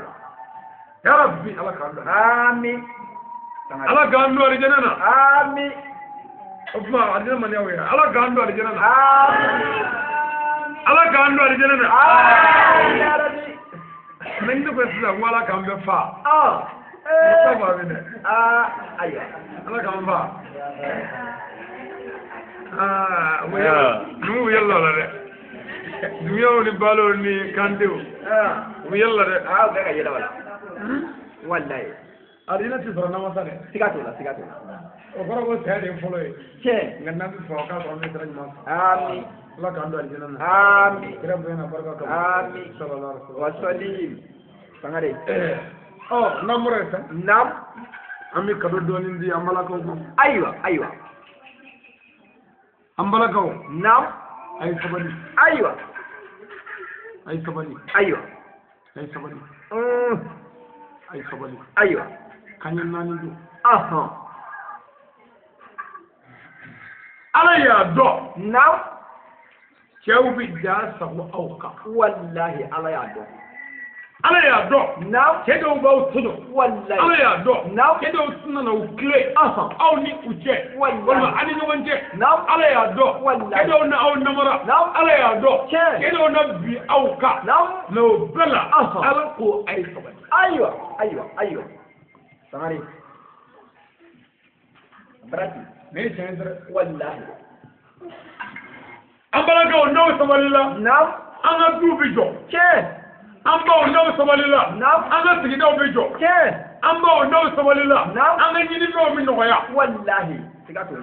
ya rabbi ala ka amin ala ga ando aljana na amin ofma aljana man ya we ala ga ando aljana na amin ala ga ando aljana na amin ya rabbi men do ko sila wala ka mbe fa ba be ne aywa ala ka mba nu yalla la de dumiyo ni balo ni kandeo mu yalla de ga yalla wala wallahi adina ti soro na masale sigata o goro go tade folo e che nganna bi foka so ne tara ma amin la kando aljana na amin kira bena barka ka amin sallallahu alaihi wa sallim sangare namure sa nam ami kado doni ndi ambala ko aywa ambala ko nam ay sabani aywa ay sabani aywa kanyen nani do ala ya do nam chew bi da sabu awka wallahi ala ya do ala ya do nam kedo ba utudo wallahi ala ya do nam kedo sunna na ukle aw ni uje wallahi wala ani no wonje nam ala ya do wallahi kedo na aw namara nam ala ya do che kedo na bi awka nam no bala ala ko ay sabani aywa sangare brati ne chendra wallahi ambala ko no sabalila nam anga dubi jo che amba no sabalila nam anga sigido bi jo che amba no sabalila nam anga nyini no mi no ya wallahi sigato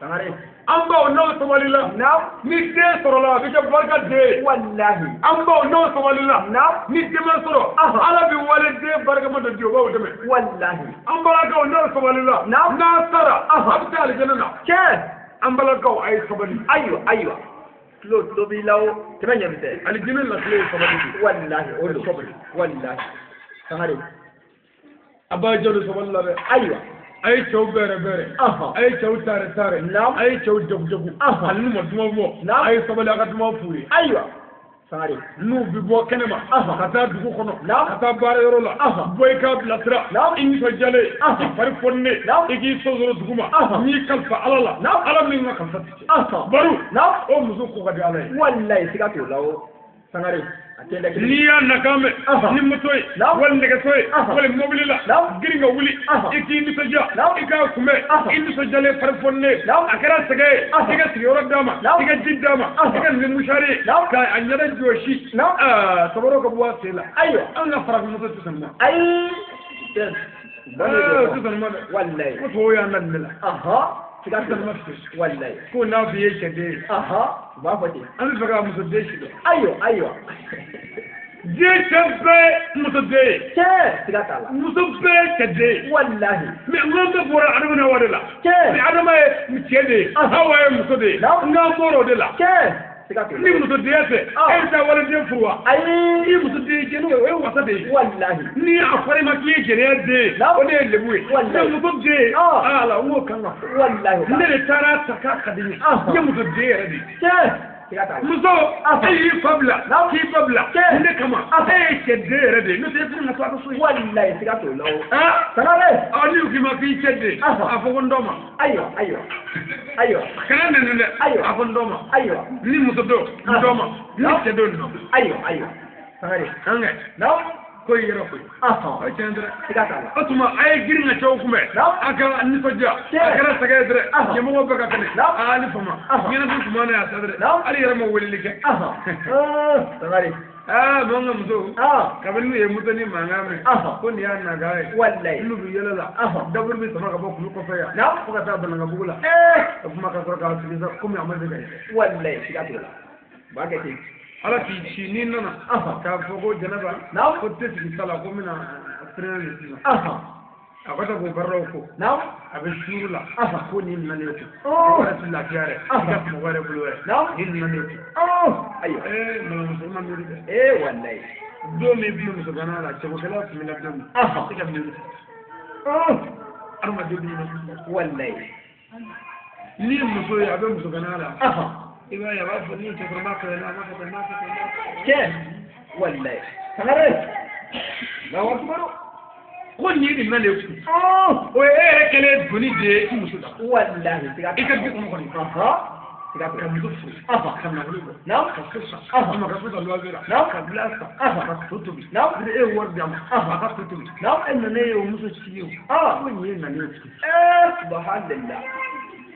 sangare amba no sabalila nam ni de sorola bi ke barka de wallahi amba no sabalila nam ni de ma soro ala bi wale de barka ma do ba de me wallahi amba ko no sabalila nam na sara abta aljanna na che amba ko ay sabali aywa lo bi law tanya mi te aljanna la kle sabali wallahi olo wallahi sangare aba jodo saballa be aywa ay chow bere ay chow tare ay chow jogu alnu ma duma bo ay sabali aka duma furi aywa sangare nu bi bo kenema kata dugu kono kata bare yoro la boy ka blatra in so jale fari fonne igi so zoro duguma ni kalfa alala ala min ma kalfa baru o muzu ko gadi alay wallahi sigato lawo sangare niya nakame ni mutoy wala ga soy wala mobilila giringa wuli iki ni soja ika kume indi sojale farfonne akara sage diga sigoro dama diga jiddama diga ni mushari ka anyada joshi sabaro ko buwa sela ayo an ga fara muto tsanna ay tsanna wallahi ko to ya nan nila wallahi ko na biye shede ba fate an faga muso de shi aywa je tabbe muso de ke siga tala muso be tede wallahi me ngombe bora adama wadela ke me adama mi tede hawa muso de ngomoro de la ke siga tala ni muso de ese e ta wala de fuwa ai ni muso de je no e wasa de wallahi ni afare ma ki je ne de o de lebu wallahi muso de ala wo kan wallahi ne tara taka kadini ni muso de de ke muso ayi fabla ki fabla ne kama e tede re de no te na fa so wallahi siga to lawo ah sanare ani ki ma fi tede afo ndoma ayo kana ne afo ndoma ni muso do ndoma ni tede do ayo sanare anga no ko yero ko o chendra siga tala otuma ay girna taw kume aka ni soja aka sagedre ke mo baka kane ali fama ngena bi kuma na sadre ali yero mo welli ke sanare monga muso kabinu ye mutani mangame ko ni yana gae wallahi lu bi yela dabur bi sama ka bokku ko feya ko ka ta bana bugula kuma ka ko ka sigiza kuma amade gae wallahi siga tala ba ke ti ala ti chini nana ka fogo janaba ko tesi sala ko mina frere sina akata ko barro ko abe shurula ko ni nane ko wala ti la tiare ga mo wala bulwe ni nane ko ayo no musulman mi wallahi do me bi mo gana la ce ko kala mi la dum tika mi arma do bi wallahi ni muso ya abe muso gana la iba ya ba ni ke forma ko na ma ke wallahi sanare na wa tubaro ko ni ni na le ku o kele duni de muso da wallahi siga ika bi ko ko ni siga ka muso fu ka na ko na ka kusa ma ka futa lo vera ka blasta ka futu na e wor dam ka futu na en ne yo muso ciyo ko ni na ne subhanallah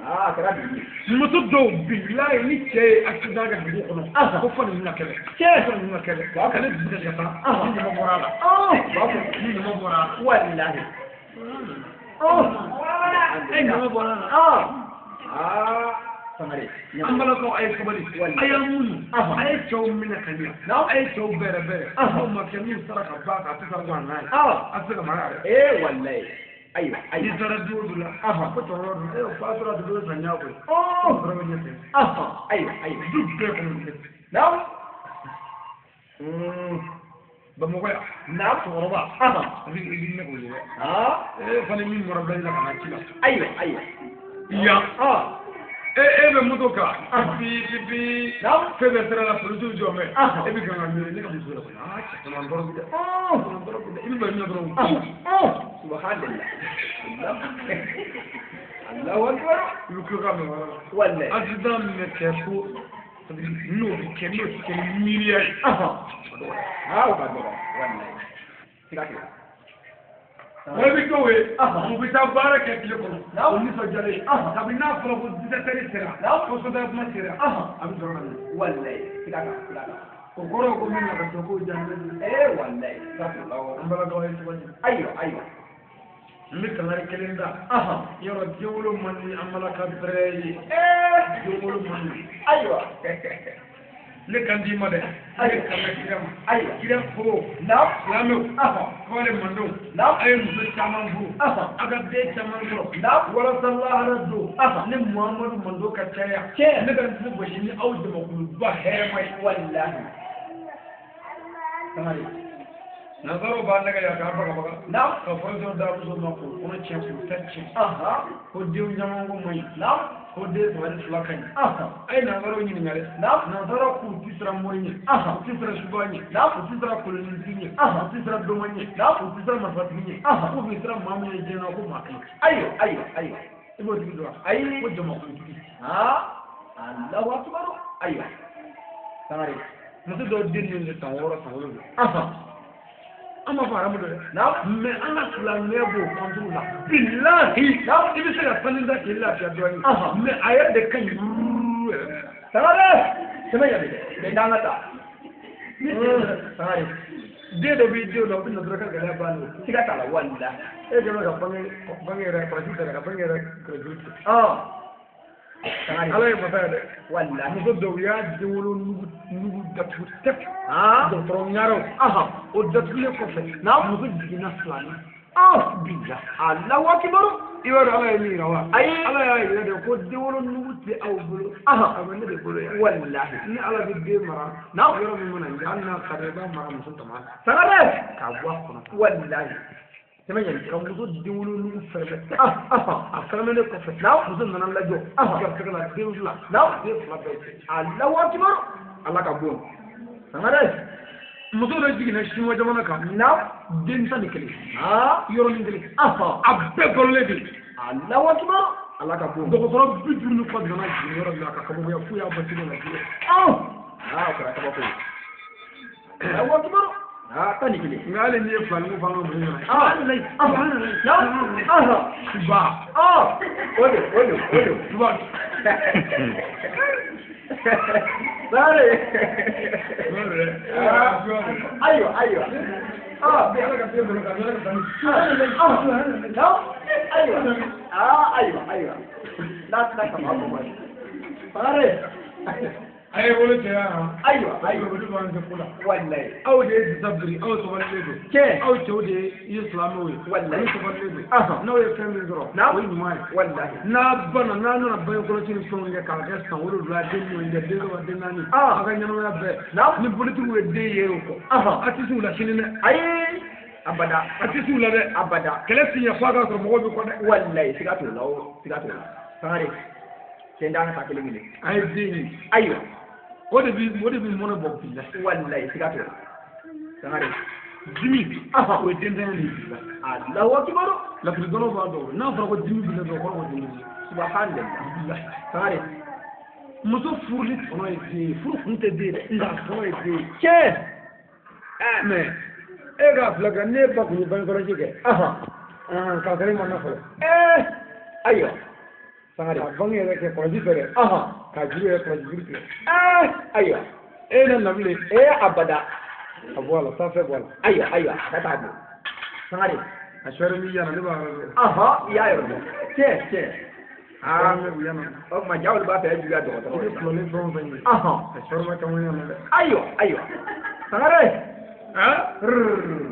kara bi muso do billahi ni ce accident ga bi ko no ko fa ni na kele ko ni na kele ka ne bi ga ta ni mo morala ba ko ni mo morala wallahi ai mo morala samare ambala ko ay ko bari ay amun ay taw mina kanya ay taw bere ko ma kemi saraka ba ka ta ko na asaka mara wallahi ayo ni tara dudula ko to ro fa tara dudula sanya ko ro ni te ayo dubbe ko ni now ba mo ko ya na to ro ba abi ne ko ye fa ni min mo rabba la kana kila ayo ya be mutoka bi febe tara la production jome e bi kan mi ne ko so la ko man boro bi ibi ba ni boro subhanallah Allahu akbar lu ko kam wallahi accident me ke ko no ke miliya ba do wallahi sikati wọ́n bí tówe mo bí taa baara kɛ tile kɔnɔ o nisɔndiyalen kabi n'a fɔra ko 17 sera ko sɔdɔ kuma sera a bɛ sɔrɔ ka na wallahi sikata o kɔrɔ ko min na ka sɔrɔ k'o diya ne wallahi an balakaw ye cogo di ayo n bɛ kangari kelen da yɔrɔ denwolo man di an balaka bɛrɛ ye denwolo man di ayiwa ne kan di ma dɛ ne kan bɛ kira ma kira foro silamɛw kɔɔle mandenw a ye muso caman furu a ka den caman sɔrɔ walasa lahara don ne muhamadu mando ka caya ne ka n gosi ni aw jamakuluba hɛrɛma ye wallahi nazaro b'a nɛgɛ ya k'a bagabaga ka fɔlɔsɔ da muso ma ko kɔnɔ tiɲɛ k'u ta tiɲɛ ko denw caman ko man ɲi ko den saba ni fila ka ɲi a ye nazaro ɲininka dɛ nazaro k'u ti sira mori ɲɛ u ti sira suba ɲɛ u ti sira kolonitigi ɲɛ u ti sira dɔmɔ ɲɛ u ti sira marifatigi ɲɛ k'u bɛ sira maa min ye diɲɛ na ko maa kelen ayo i b'o tigi dɔn wa ayi ko jamakulutigi Allahu akbar ayo sangare muso dɔw den ninnu de san 6 san 7 an b'a fɔ arabu dɛ mais an ka silamɛya b'o kɔnturu la bilahi i bɛ se ka fɛn da k'i lafiya dɔɔnin mais a yɛrɛ de ka ɲi sangare sɛbɛn yɛrɛ bɛ d'an ka taa sangare den dɔ b'i denw na o bɛ na dɔrɔn ka gɛlɛya banni o siga t'a la walila e kɛlen ka bange yɛrɛ kɔlɔsi tɛ ka bange yɛrɛ kɔlɔsi tɛ ala ye masa dɛ wallahi muso dɔw y'a den wolo nugu datugu tɛp dɔgɔtɔrɔ ɲaraw o datugulen kɔfɛ muso jiginna filanin bila Allahu akbar i b'a dɔn ala ye min yira wa ayi ala y'a yira de ko den wolo nugu tɛ aw bolo a bɛ ne de bolo yan wallahi ni ala bɛ den mara yɔrɔ min mana jɛ hali n'a ka d'a ye i b'a mara muso tama sagare k'a bɔ a kɔnɔ wallahi tɛmɛ ɲɛni ka muso den wolo nugu fɛrɛ a fɛrɛmɛlen kɔfɛ muso nana lajɔ garisɛgɛ la den fila den fila bɛɛ cɛ Allahu akbar ala ka bon sagare muso dɔ jiginna Chinois jamana kan den tan ni kelen yɔrɔnin kelen a bɛɛ balolen de Allahu akbar ala ka bon dɔgɔtɔrɔ 50 ni kɔ donna jigin yɔrɔ min na ka kabakoya f'u y'a bɔ tigɛ la diɲɛ o kɛra kabako ye Allahu akbar tan ni kelen nka hali n'i ye filanin fɔ an ka muso ɲɛna suba o de suba Sare. Ayiwa. Ayiwa. N'a tɛna kama fɔ ma ye. Sare. a ye wolo cɛya Ayiwa. olu b'an kɛ ko la Wallahi. aw de ye disabiri aw sabalilen don aw cɛw de ye silamɛw ye Wallahi. olu sabalilen don n'aw ye fɛn min sɔrɔ o ye ɲuman ye Wallahi. n'a nana bange kɔlɔsi ni fɛnw kɛ k'a kɛ san 7 den ɲɔgɔn kɛ den 3 den 4 a ka ɲɛnamaya bɛɛ ni politigiw ye den ye o kɔ a tɛ s'u la sini dɛ Ayi. Abada. a tɛ s'u la dɛ Abada. kɛlɛ si ɲɛ f'a ka sɔrɔ mɔgɔw bɛ kɔ dɛ Wallahi siga t'o la o siga t'o la. Sare. Cɛ d'an ka kelen kelen. a ye den ye Ayiwa. o de bi mɔnɛ bɔ bi la Wallahi siga t'o la. Sare. dimi o ye dentanya de bi la Allahu akbar. laturu dɔnnaw b'a dɔn n'a fɔra ko dimi bi la dɔrɔn kɔrɔ ko dimi bi Subhanallah. Sare. muso furuli tɔnɔ ye den ye furu kun tɛ den ye dɛ nka tɔnɔ ye den ye Cɛ. mais e k'a filɛ ka ne ba kun ye bange kɔlɔsi kɛ k'a sɔrɔ e ma na fɔlɔ Ayiwa. sangare ka bange yɛrɛ kɛ kɔlɔsi fɛ dɛ ka juru yɛrɛ kɔlɔsi juru tigɛ Ayiwa. e na nabile Abada. a bɔ a la sanfɛ bɔ a la Ayiwa. Ka taa bɔ. Sangare. a sɔrɔ min yana ne b'a yɔrɔ dɔn I y'a yɔrɔ dɔn. Cɛ. ne bu yana O tuma jawuli b'a fɛ e juguya i bɛ dɔgɔtɔrɔ. kulɔlen fɛn o fɛn ye a sɔrɔ ma caman yana dɛ Ayiwa. Sangare.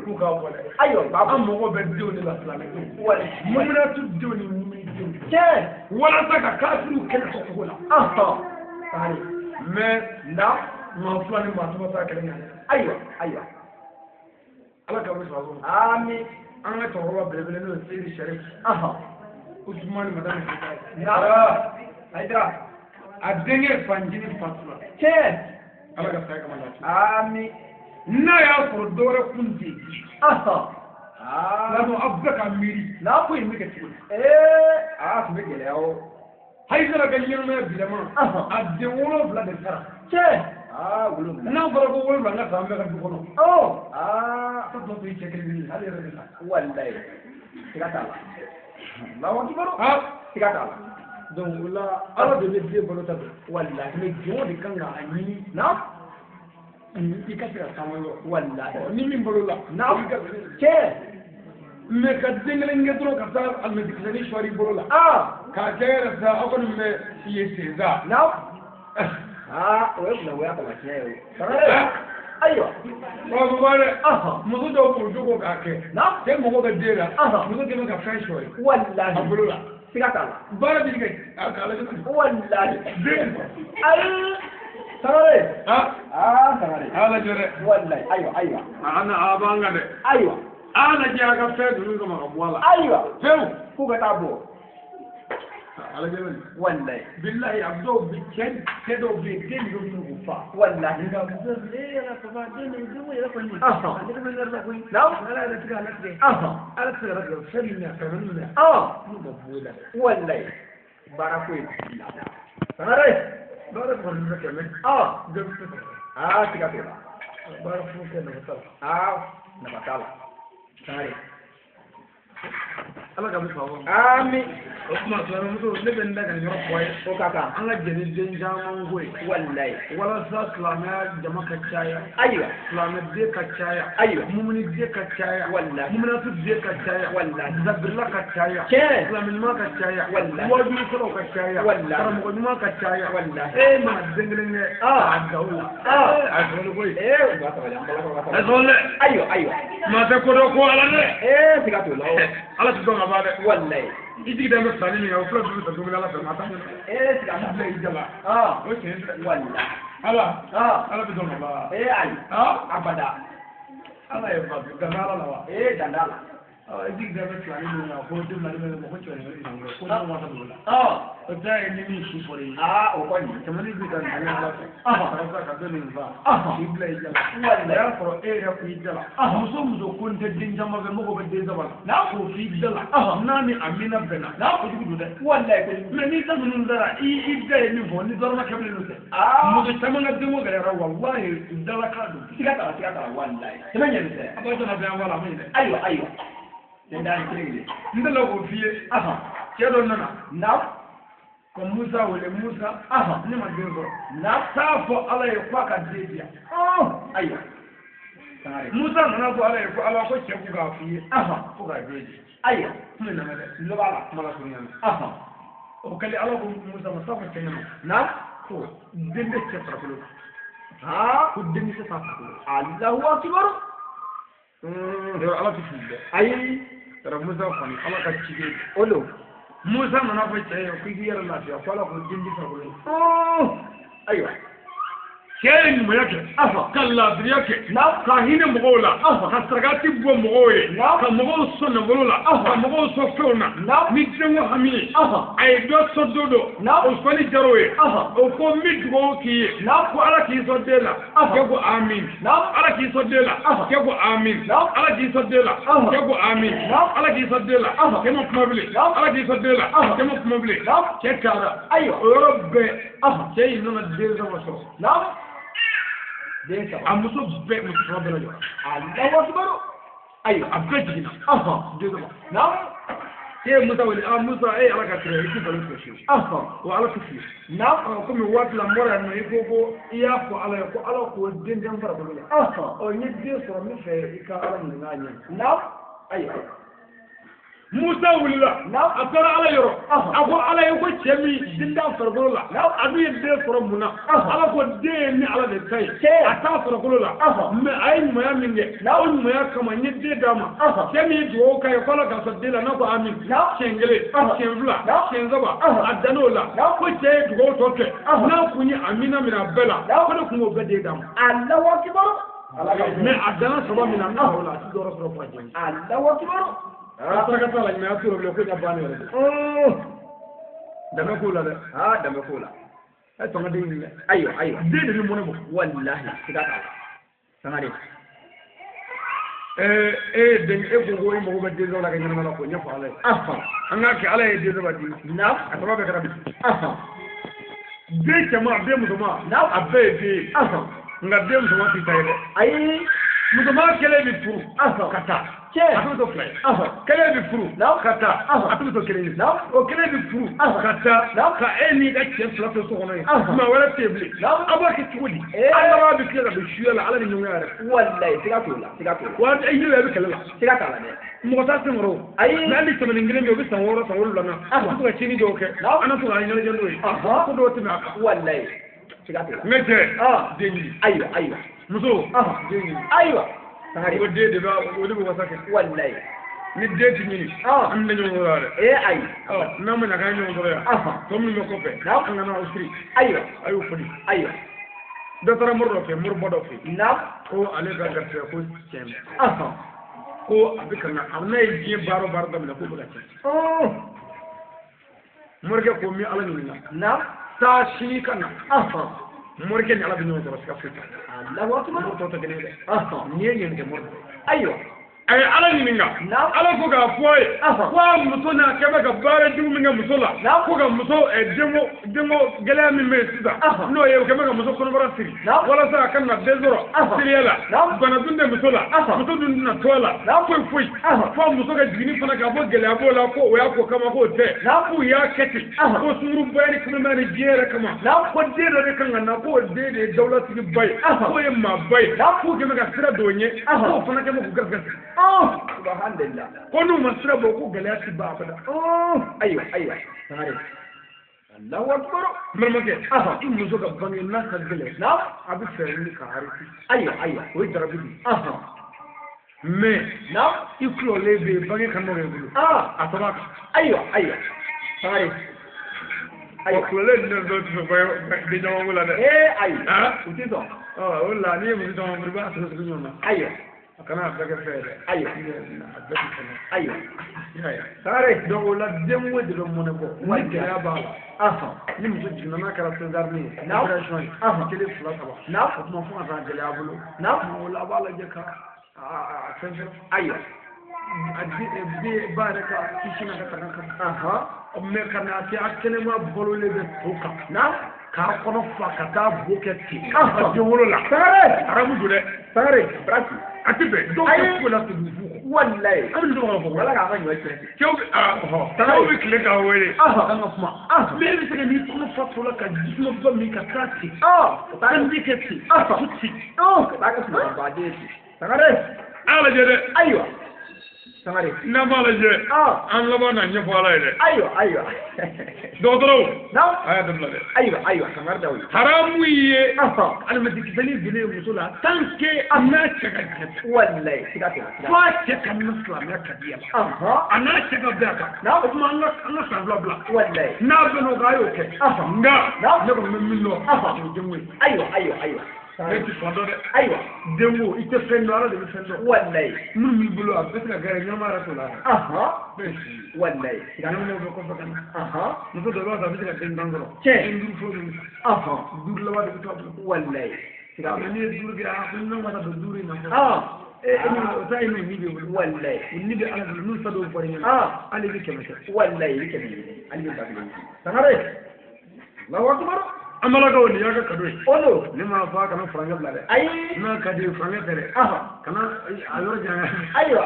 k'u k'a bɔ dɛ Ayiwa. an mago bɛ denw de la silamɛdenw muminatu denw ni muminidenw Cɛ. walasa ka kafiriw kɛlɛ kɔcogo la Sangare. mais maa fila ni maa saba t'a kɛlɛ ɲɛ Ayiwa. ala ka bɛ sɔrɔ Amin. an ka cɛkɔrɔba belebele n'o ye seydi sharif usumani madame Ayiwa. a denkɛ fanjini fatula Cɛ. ala ka saya kama lafiya Amin. n'a y'a sɔrɔ dɔwɛrɛ kun tɛ yen n'a sɔrɔ aw bɛɛ ka miiri N'a ko in bɛ kɛ cogo di? Tun bɛ gɛlɛya o. Haidara ka ɲɛnamaya bilama a den 7 de sara Cɛ. 7. n'a fɔra ko 7 an ka san bɛɛ ka du kɔnɔ a tɔ to i cɛ kelen ɲini hali yɛrɛ de sa Wallahi. Siga t'a la. Allahu akbar. Siga t'a la. donc o la ala de bɛ den balo ta don Wallahi. mais jɔn de kan k'a ɲini i ka se ka taama yɔrɔ Wallahi. ni min balo la Cɛ. mais ka den kelen kɛ dɔrɔn ka taa alimɛtikisɛni sɔɔri i bolo la k'a kɛ yɛrɛ sa aw kɔni bɛ i ye senza O ye kunangoya taamasiyɛn ye o. Ayiwa. Baba dɛ muso dɔw b'o jogo k'a kɛ cɛ mago bɛ den la muso kɛlen ka fɛn sɔrɔ ye Wallahi. a bolo la Siga t'a la. baara bi kɛ k'a lajɛ Wallahi. den Ayi. Sangare. Sangare a lajɛ dɛ Wallahi. Ayiwa. a b'an kan dɛ Ayiwa. a lajɛ a ka fɛn ninnu kama ka bɔ a la Ayiwa. pewu F'u ka taa bɔ. a lajɛ dɛ Wallahi. bilahi a dɔw bɛ cɛ dɔw bɛ yen den dɔw bɛ k'u fa Wallahi. nka muso yɛrɛ papa den yɛrɛ kɔni ale bɛ yɛrɛ la koyi ala yɛrɛ tɛ k'a latigɛ ala tɛ se ka latigɛ fɛn min na fɛn min na n'u ma bɔ i la Wallahi. Baara foyi t'i la. Sangare. baara kɔni bɛ kɛ mɛ bɛɛ bɛ se ka Siga t'o la. baara foyi kɛ nafa t'a la Nafa t'a la. Sangare. ala ka bi fa wa amin o kuma sɔrɔ muso ne bɛ n da ka nin yɔrɔ fɔ ye o ka kan an ka jɛni den caman ko ye wallahi walasa silamɛya jama ka caya ayiwa silamɛ den ka caya ayiwa mumuni den ka caya wallahi muminatu den ka caya wallahi zabirila ka caya tiɲɛ silamɛ ɲuman ka caya wallahi wajulu sɔrɔ ka caya wallahi karamɔgɔ ɲuman ka caya wallahi e mana den kelen kɛ a gaw la a sɔrɔ koyi o ka sabali an balakaw ka a sabali sɔrɔ dɛ ayiwa ayiwa maa tɛ ko dɔ ko ala dɛ siga t'o la ala ti dɔn ka ban dɛ wallahi i jigi dɛmɛ filani min kan o fila bɛɛ bɛ ta dumuni ala fɛ maa t'a ɲɛ siga a bila i jala o tiɲɛ tɛ wallahi ala ala bɛ dɔn ka ban ayi abada ala ye ba danga ala la wa dandala i jigi dɛmɛ filani min kan ko den na ne bɛ ko cɛ ni ko ne ma ta don la o ta ye ni min si fɔra ye o kɔni jamana bɛ ka nin ala fɛ karisa ka dɔn nin fa k'i bila i jala a y'a sɔrɔ e yɛrɛ ko i jala muso muso ko n tɛ den caman fɛ mɔgɔ bɛ den saba la n'a ko f'i jala n'a ni a mina bɛnna n'a ko jugu don dɛ wallahi ko mɛ n'i ta ninnu dara i da ye min fɔ ni dɔrɔmɛ kɛmɛ n'o tɛ muso caman ka denko gɛlɛyara wallahi dala ka don siga t'a la wallahi tɛmɛ ɲɛni tɛ a b'a jɔna bɛn wala a ma ɲinɛ ayiwa ayiwa ne da kelen n tɛ la k'o f'i ye cɛ dɔ nana na ka musa wele musa ne ma den sɔrɔ na t'a fɔ ala ye k'a ka den di yan ayiwa musa nana fɔ ala ye ko ala ko cɛ ko k'a f'i ye ko k'a den di ayiwa kuma nana dɛ n b'a la kuma la surunya na o kɛlen ala ko musa ma sa ko cɛ ɲɛna na ko den bɛ cɛ farikolo la ko den bɛ se fa farikolo Allahu akbar yɔrɔ ala tɛ fili dɛ ayi yɔrɔ musa kɔni ala ka ciden o don musa nana fɔ cɛ ye ko i k'i yɛrɛ lafiya ko ala ko den bɛ farikolo la ayiwa cɛ ye ɲumanya kɛ ka laadiriya kɛ ka hinɛ mɔgɔw la ka sarakati bɔ mɔgɔw ye ka mɔgɔw sɔn nafolo la ka mɔgɔw sɔn fɛnw na ni denko hami ye a ye dɔ sɔn don dɔ o sɔnni diyara o ye o ko n bɛ dugawu k'i ye ko ala k'i sɔn den la kɛ ko amin ala k'i sɔn den la kɛ ko amin ala k'i sɔn den la kɛ ko amin ala k'i sɔn den la kɛ ma kuma bilen ala k'i sɔn den la kɛ ma kuma bilen cɛ taara o yɔrɔ bɛɛ cɛ in nana den saba sɔrɔ a muso bɛɛ muso saba bɛɛ lajɛlen Allahu akbar ayiwa a bɛɛ jiginna den saba cɛ musa wele musa ala ka tɛrɛ i tɛ balo fɛ fiyewu wa ala tɛ fili komi waati la n bɔra yan nɔ i ko i y'a fɔ ala ye ko ala k'o den den farikolo la n ye den sɔrɔ min fɛ i ka ala ɲininka a ɲɛ ayiwa musa wulila a taara ala yɔrɔ a ko ala ye ko cɛ min den t'a farikolo la a dun ye den sɔrɔ mun na ala ko den ye ni ala de ta ye a t'a farikolo la mɛ a ye ɲumanya min kɛ o ɲumanya kama n ye den d'a ma cɛ min ye dugawu k'a ye ko ala ka sɔn den la n'a ko amin siɲɛ kelen siɲɛ fila siɲɛ saba a dan'o la ko cɛ ye dugawu tɔ kɛ n'a kun ye amina minɛ a bɛɛ la ko ne kun b'o bɛɛ den d'a ma Allahu akbar mɛ a danna saba min na n'a o la a ti dɔrɔn sɔrɔ fɔ a jɛn Allahu akbar a saraka t'a la ɲumanya t'o la ko ɲɛ bannen yɛrɛ danbe k'o la dɛ danbe k'o la a ye fanga den ɲini dɛ ayiwa ayiwa den de bɛ mɔnɛ bɔ wallahi siga t'a la sangare e den e ko i mago bɛ den dɔ la ka ɲɛnama la k'o ɲɛfɔ ala ye an k'a kɛ ala ye den saba di a saba bɛɛ kɛra bi den cɛman den musoman a bɛɛ ye den ye nka den musoman t'i ta ye dɛ ayi musoman kelen bɛ furu ka taa a bɛ to fila ye kelen bɛ furu ka taa a bɛ to kelen ye o kelen bɛ furu ka taa ka e n'i ka cɛ fila to so kɔnɔ ye maa wɛrɛ tɛ yen bilen a b'a kɛ cogo di ala bɛ tila ka don suya la ala ni ɲɔgɔn yɛrɛ wallahi siga t'o la siga t'o la wa e yiri bɛ kɛlɛ la siga t'a la dɛ mɔgɔ t'a sen kɔrɔ ayi mɛ hali tɛmɛnen kelen bɛ yen o bɛ san wɔɔrɔ san wolonwula na a bɛ to ka tiɲɛni dɔw kɛ an bɛ to ka ɲɛnajɛ n'o ye ko dɔw tɛmɛ a kan wallahi siga t'o la ne cɛ den ɲini ayiwa ayiwa muso den ɲini ayiwa o den de b'a o de bɛ wasa kɛ wallahi ni den ti ɲini an bɛ ɲɔgɔn sɔrɔ yɛrɛ ayi n'an ma na k'an ɲɔgɔn sɔrɔ yan tɔ minnu bɛ kɔfɛ an ka na aw siri ayiwa a y'o fɔli ayiwa dɔ taara mori dɔ fɛ moribɔ dɔ fɛ ko ale ka garisɛgɛ ko tiɲɛ ko a bɛ ka na a n'a ye diɲɛ baara o baara daminɛ k'o bɛ ka tiɲɛ morikɛ ko min ala ɲininka taa sini ka na morikɛ ni ala bɛ ɲɔgɔn sɔrɔ sika foyi t'a la mori tɔ tɛ kelen ye dɛ n'i ye ɲɛnikɛ mori ayiwa ay ala ɲininka ala ko k'a fɔ a ye ko muso n'a kɛ bɛ ka baara jugu min kɛ muso la ko ka muso denko gɛlɛya min bɛ yen sisan n'o ye o kɛ bɛ ka muso kɔnɔbara siri walasa a ka na den sɔrɔ siriya la bana dun tɛ muso la muso dun tɛna to a la foyi fo muso ka jiginni fana k'a fɔ gɛlɛya b'o la ko o y'a ko kama k'o tɛ k'u y'a kɛ ten ko sunguru ba ni kɔnɔbara ni diɲɛ yɛrɛ kama ko den dɔ de kan ka na k'o den de ye dawulatigi ba ye k'o ye maa ba ye k'u kɛ bɛ ka sira dɔw ɲɛ k'o fana kɛ bɛ k'u garisɛgɛ alhamdulillah ko n'u ma sira bɔ ko gɛlɛya ti ban abada ayiwa sangare Allahu akbar mɛrɛmakɛ i muso ka bange n'a ka gɛlɛn a bɛ fɛ wuli ka hariti ayiwa o ye jarabi di mais i kulɔlen bɛ yen bange ka nɔgɔ i bolo a tɔgɔ kan ayiwa sangare ayiwa kulɔlen ninnu dɔw tɛ sɔn den caman ko la dɛ ayi u tɛ sɔn o la n'i ye muso caman furu i b'a sɛgɛsɛgɛ ɲɔgɔn na ayiwa a kana a bɛɛ kɛ fɛn ye dɛ ayiwa a bɛɛ ti fɛn ayiwa sangare donc o la den wo de bɛ mɔnɛ bɔ ni gɛlɛya b'a la ni muso jiginna n'a kɛra fɛnkarni ye opération ye kelen fila saba o tuma fo ka taa gɛlɛya bolo o la a b'a lajɛ ka fɛn fɛn ayiwa a den ba yɛrɛ ka kisi na ka taga kan mais ka na kɛ a kɛnɛma balolen bɛ to kan k'a kɔnɔ fa ka taa bo kɛ ten a den wolo la sangare arabu don dɛ sangare brasi a tɛ bɛn dɔw tɛ ko la tugu fu wallahi an bɛ dɔgɔ fɔ wala k'a ka ɲɔ cɛ cɛw bɛ tile k'a wele an ka kuma mais e bɛ se ka n'i kɔnɔ fa to la ka jisuma ba min ka taa ten kan bi kɛ ten su ten ka taa kɛ suma baden ten sangare a lajɛ dɛ ayiwa sangare n'a b'a lajɛ an laban na ɲɛfɔ ala ye dɛ ayiwa dɔgɔtɔrɔw a y'a dabila dɛ ayiwa sangare dawo haramu ye alimɛti kisɛni bilen muso la tant que n'a cɛ ka jɛ wallahi siga tɛ fo a cɛ ka na silamɛya ka di a la a n'a cɛ ka bɛn a kan o tuma an ka san fila bila wallahi n'a bɛn n'o kan a y'o kɛ nka ne kɔni bɛ min dɔn o ye denko ye ayiwa ne ti sɔn dɔ dɛ ayiwa denko i tɛ fɛn dɔn ala de bɛ fɛn dɔn wallahi minnu b'i bolo a bɛ se ka gɛrɛ ɲɛnama yɛrɛ t'o la wallahi ɲɛnamaw bɛ kɔfɛ ka na muso dɔ b'a sɔrɔ a bɛ se ka den tan sɔrɔ cɛ den duuru fɔlɔ de duuru laban de bɛ to a bolo wallahi mais n'i ye duuru kɛ a ko ne ma taa don duuru in na fɔlɔ o ta ye min ni bɛ bolo wallahi ni bɛ ala bolo n'u ta dɔw fɔra ɲɛna hali i bɛ kɛmɛ kɛ wallahi i bɛ kɛmɛ ɲini hali bɛ bakelen sangare Allahu akbar an balakaw nin y'a ka kado ye o don ne m'a fɔ a kana furancɛ bila dɛ ayi n'a ka di ye furancɛ tɛ dɛ kana a yɔrɔ janya ayiwa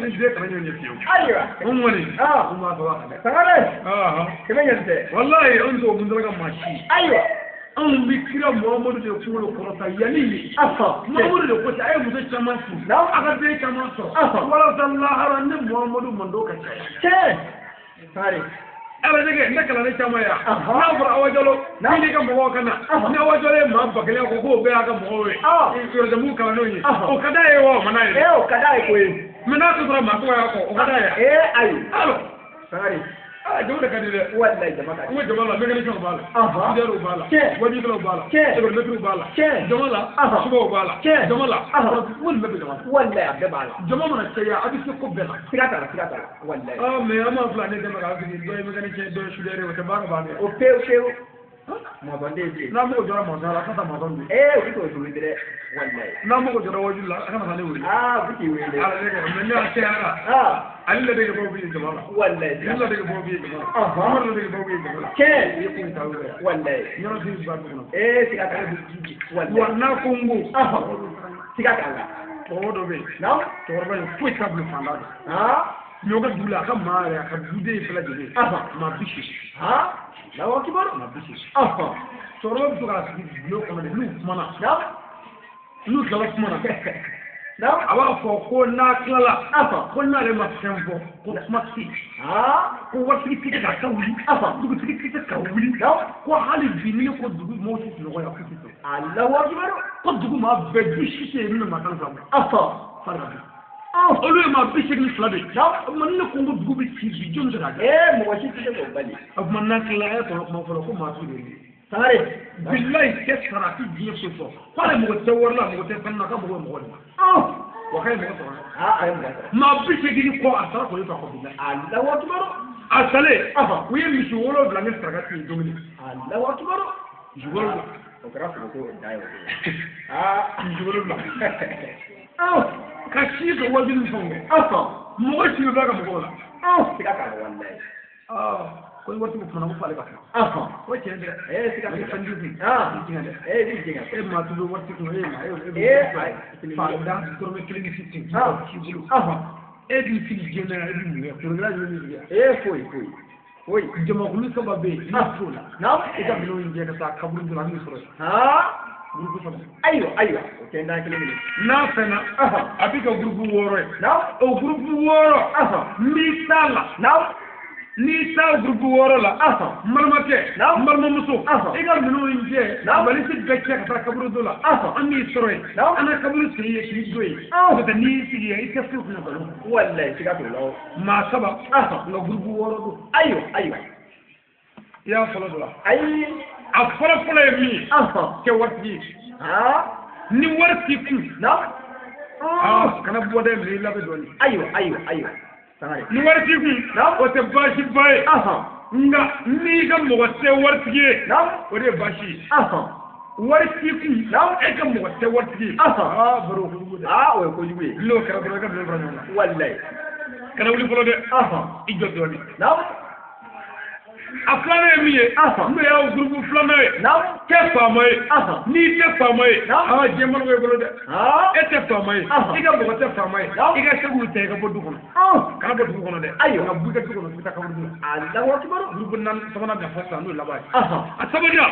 ni den kana ɲɔgɔn ye fiyewu ayiwa an kɔni an b'a fɔ a kan dɛ sangare kɛmɛ ɲɛni tɛ walayi an t'o mun dɔrɔn ka maa si ayiwa anw bɛ kira muhamadu de kunkolo kɔrɔta yanni ye muhamadu de ko ten a ye muso caman furu a ka den caman sɔrɔ walasa lahara ne muhamadu mando ka caya sangare ala jɛgɛ ne kalanni caman ya n'a fɔra awa jalo n'i ka mɔgɔw ka na ni awa jalo ye maa ba kelen ko k'o bɛɛ y'a ka mɔgɔw ye yɔrɔjɛmu kalannenw ye o ka d'a ye wa o ma d'a ye o ka d'a ye koyi mais n'a tɛ sɔrɔ maa tɔgɔ y'a kɔ o ka d'a ye ayi alo sangare jama de ka di dɛ wallahi jama ka di an ka jama la mécanicien b'a la soudeur b'a la wajibiraw b'a la économètre b'a la jama la subaw b'a la jama la wali bɛɛ bɛ jama la wallahi a bɛɛ b'a la jama mana caya a bɛ se ko bɛɛ la siga t'a la wallahi mais an b'a fila ne dɛmɛ k'a sigi dɔ ye mécanicien dɔ ye soudeur ye o tɛ baara bannen o pewu mɔzɔnden bɛ yen n'an mago jɔra mɔzɔn la a ka taa mɔzɔn bi o bɛ t'o wele dɛ wallahi n'an mago jɔra wajulu la a kana taa ne wele o bɛ k'i wele ala ne kɛ mais ne y'a cayara ale la de b'aw bɛ jama la wallahi ne la de b'aw bɛ jama la amadu la de b'aw bɛ jama la i ye kun ta wɛrɛ wallahi yɔrɔ tɛ ba dugu kɔnɔ siga t'a la wallahi wa n'a ko n ko siga t'a la tɔgɔ dɔ bɛ yen cɛkɔrɔba in foyi t'a bolo fanba don mais o ka dugu la a ka maa yɛrɛ a ka duden bɛɛ lajɛlen maa 80 Allahu akbar maa 80 cɛkɔrɔba bɛ to k'a sigi bulon kɔnɔ de n'u kumana n'u tilala kuma na a b'a fɔ ko n'a tilala ko n'ale ma fɛn fɔ ko kuma tɛ yen ko waritigi tɛ ka wuli dugutigi tɛ ka wuli ko hali bi ni ko dugu maaw tɛ sunɔgɔ yan k'u tɛ sɔn Allahu akbar ko dugu maa bɛɛ du si tɛ yen min bɛ maa tan fila olu ye maa 82 de ye o tuma ni ne ko n ko dugu bɛ ci bi jɔn bɛ se k'a kɛ mɔgɔ si tɛ se k'o bali o tuma n'a tilala a ye sɔrɔ kuma fɔlɔ ko maa t'u de ye sangare bilayi cɛ sara a tɛ diɲɛ foyi fɔ k'ale mɔgɔ tɛ wari la mɔgɔ tɛ fɛn na k'a mɔgɔ ye mɔgɔ de wa k'a ye mɔgɔ sɔrɔ a ye mɔgɔ sɔrɔ maa 80 kɔ a sara k'o fa kɔ bilayi Allahu akbar a salen u ye misi 7 ni saraka ci don kelen Allahu akbar misi 7 o kɛra sogo da ye misi 7 kashi ga wajin fongo mo shi ba ga mo la sika ka wallahi ko wati mo fana mo fale ba ko ce ndira sika ka fandu bi jinga ma tu do wati ko ma fa da to me kilin fitin ci bulu di fil jena di mu ko la ni foi jama ko lu sababe na fula ita bilo inje ka sa kaburu dura ni soro groupe sama aywa o ke nda kele ni na fena abika groupe woro o groupe woro mi sala ni sa groupe woro la marmake marma muso iga mino inje bali sit gacce ka sa kaburu dula anni soro ana kaburu sai ya shi doyi da ni sigi ya ita su na balo wallahi siga to lawo ma saba no groupe woro do aywa ya fala dula ay a fara mi ke warti ni warti ku kana bude mi labe doni aywa tangare ni warti ku o te bashi bai nga ni ga mo te warti o de bashi warti ku e ga mo te warti baro ku o ko jube lo kara baro ga baro na wallahi kana wuli folo de ijo doni aflana miye no ya groupe flana ke famay ni te famay jemal we bolo de e te famay iga bo te famay iga segulu te ga bodu kono kana bodu kono de na buga tu kono ta kaburu Allah wa akbar groupe nan sama na fasa no labay asabadia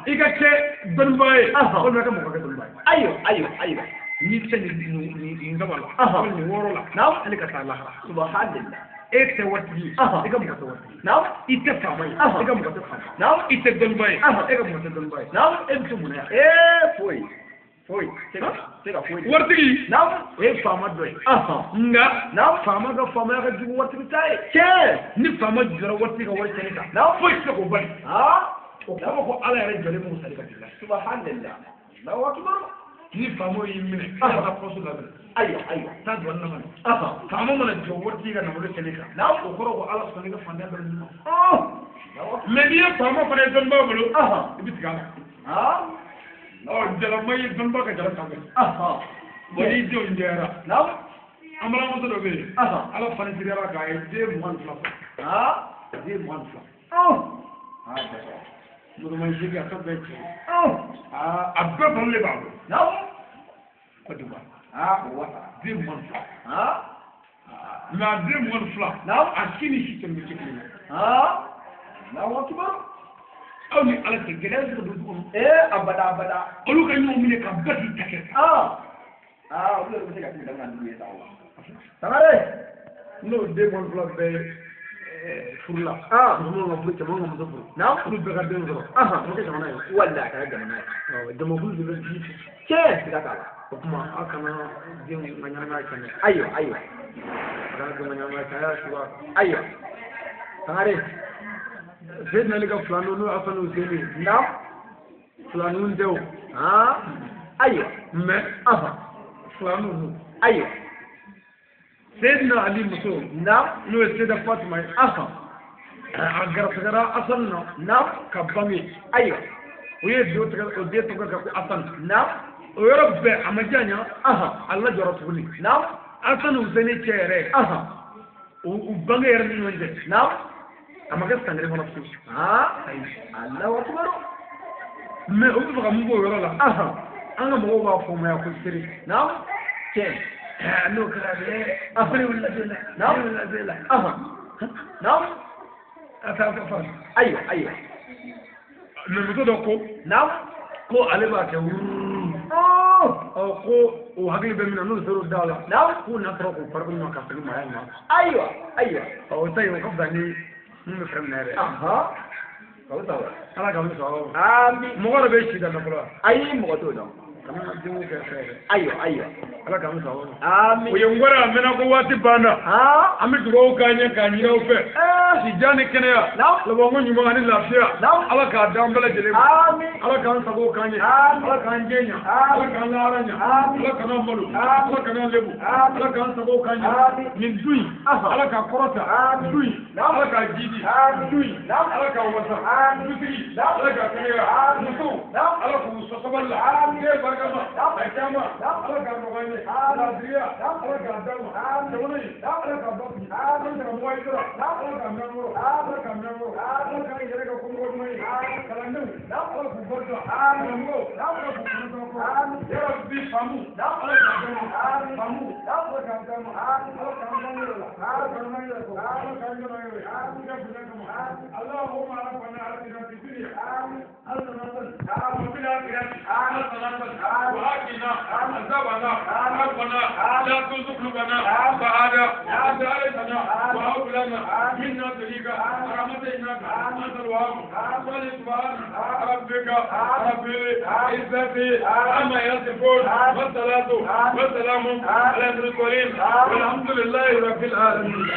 iga te ben bay ko na ka mo ka ben bay aywa ni te ni ngabala ko ni woro la ali ka ta Allah subhanallah ete wati ega mo to wati ite famay ega mo to famay ite donbay ega mo to donbay ente mo na foi tega foi wartigi fama doy nga fama ga jugu wartigi tay ni fama jura wartigi wartigi ka foi ko bari ko ala ya jale mo salika billah subhanallah Allahu akbar ni famo yimine ta posu la aywa ta do na man famo mana jo worti ga na mo seleka ko koro ko ala so ni ga fanda do ni me dia famo fare don ba bulu ibitiga jala may don ba ka jala ta bari do ndera amara mo do be ala fane dirara ga e de mon fla de mon fla mudu may jigi ata be abba balle babu ko duba wa dim mon fla na dim mon fla akini shi tan mi cikini na wa kibar aw ni ala ke gele ko du ko abada olu ka ñu mi ne ka bati take olu ko ga tin da ngan du yeta wa tangare no dim mon fla be furla mo nga furta mo nga mo furta na furu be ga den zo mo ke jamana yi walla ka jamana yi dama gulu be ji ke ga ta kuma akana din manyana kana aywa ga manyana kaya shuwa aywa tare sai na liga fulano no afanu sele fulano ndeo aywa me fulano no aywa سيدنا علي مسعود نو سيدة فاطمة أجر سجرا أصلنا كبامي أيوة ويدو تكر أصل ويرب أمجانيا الله جرتوني أصل وزني كيره وبنجي يرمي وجه أما كيف تنجري هنا فيه الله أكبر ما هو بقى مبو يرلا أنا مبو بافو ما يأكل سري كيف no karabe afri wala zela wala zela ata aywa me muto doko ko ale ba ke ko o hakili be mina no zero dala ko na tro ko farko no ka fili maya ma aywa o tayo ko bani mun frem nere ko tawa ala ga mun so mo ko be shi da na pro ayi mo to do kama jimu ke fere aywa ala ka mun so amin o yongora mena ko wati bana ami dugo kanya kanyira o fe si jani kenya lo bongo nyuma ani lafiya ala ka dambala jele amin ala ka sago kanya ala ka njenya ala ka laranya ala ka na malu ala ka na lebu ala ka sago kanya min dui ala ka korota dui ala ka jidi dui ala ka wasa dui ala ka kenya muso ala ko muso قبل كيف بركما كما على كرمغني على دريا على كدم توني على كبابي على كمويدرا على كمنمو على كمنمو على كايرك كومغمي كلامو على كبرجا كلامو على كبرجا يا ربي فامو على كدم فامو على كدم على كمنمو اللهم ربنا آتنا في الدنيا حسنة وفي الآخرة حسنة وآتنا عذابنا ربنا لا تزغ قلوبنا بعد إذ هديتنا وهب لنا من لدنك رحمة إنك أنت الوهاب سبحان ربك رب العزة عما يصفون والصلاة والسلام على المرسلين والحمد لله رب العالمين.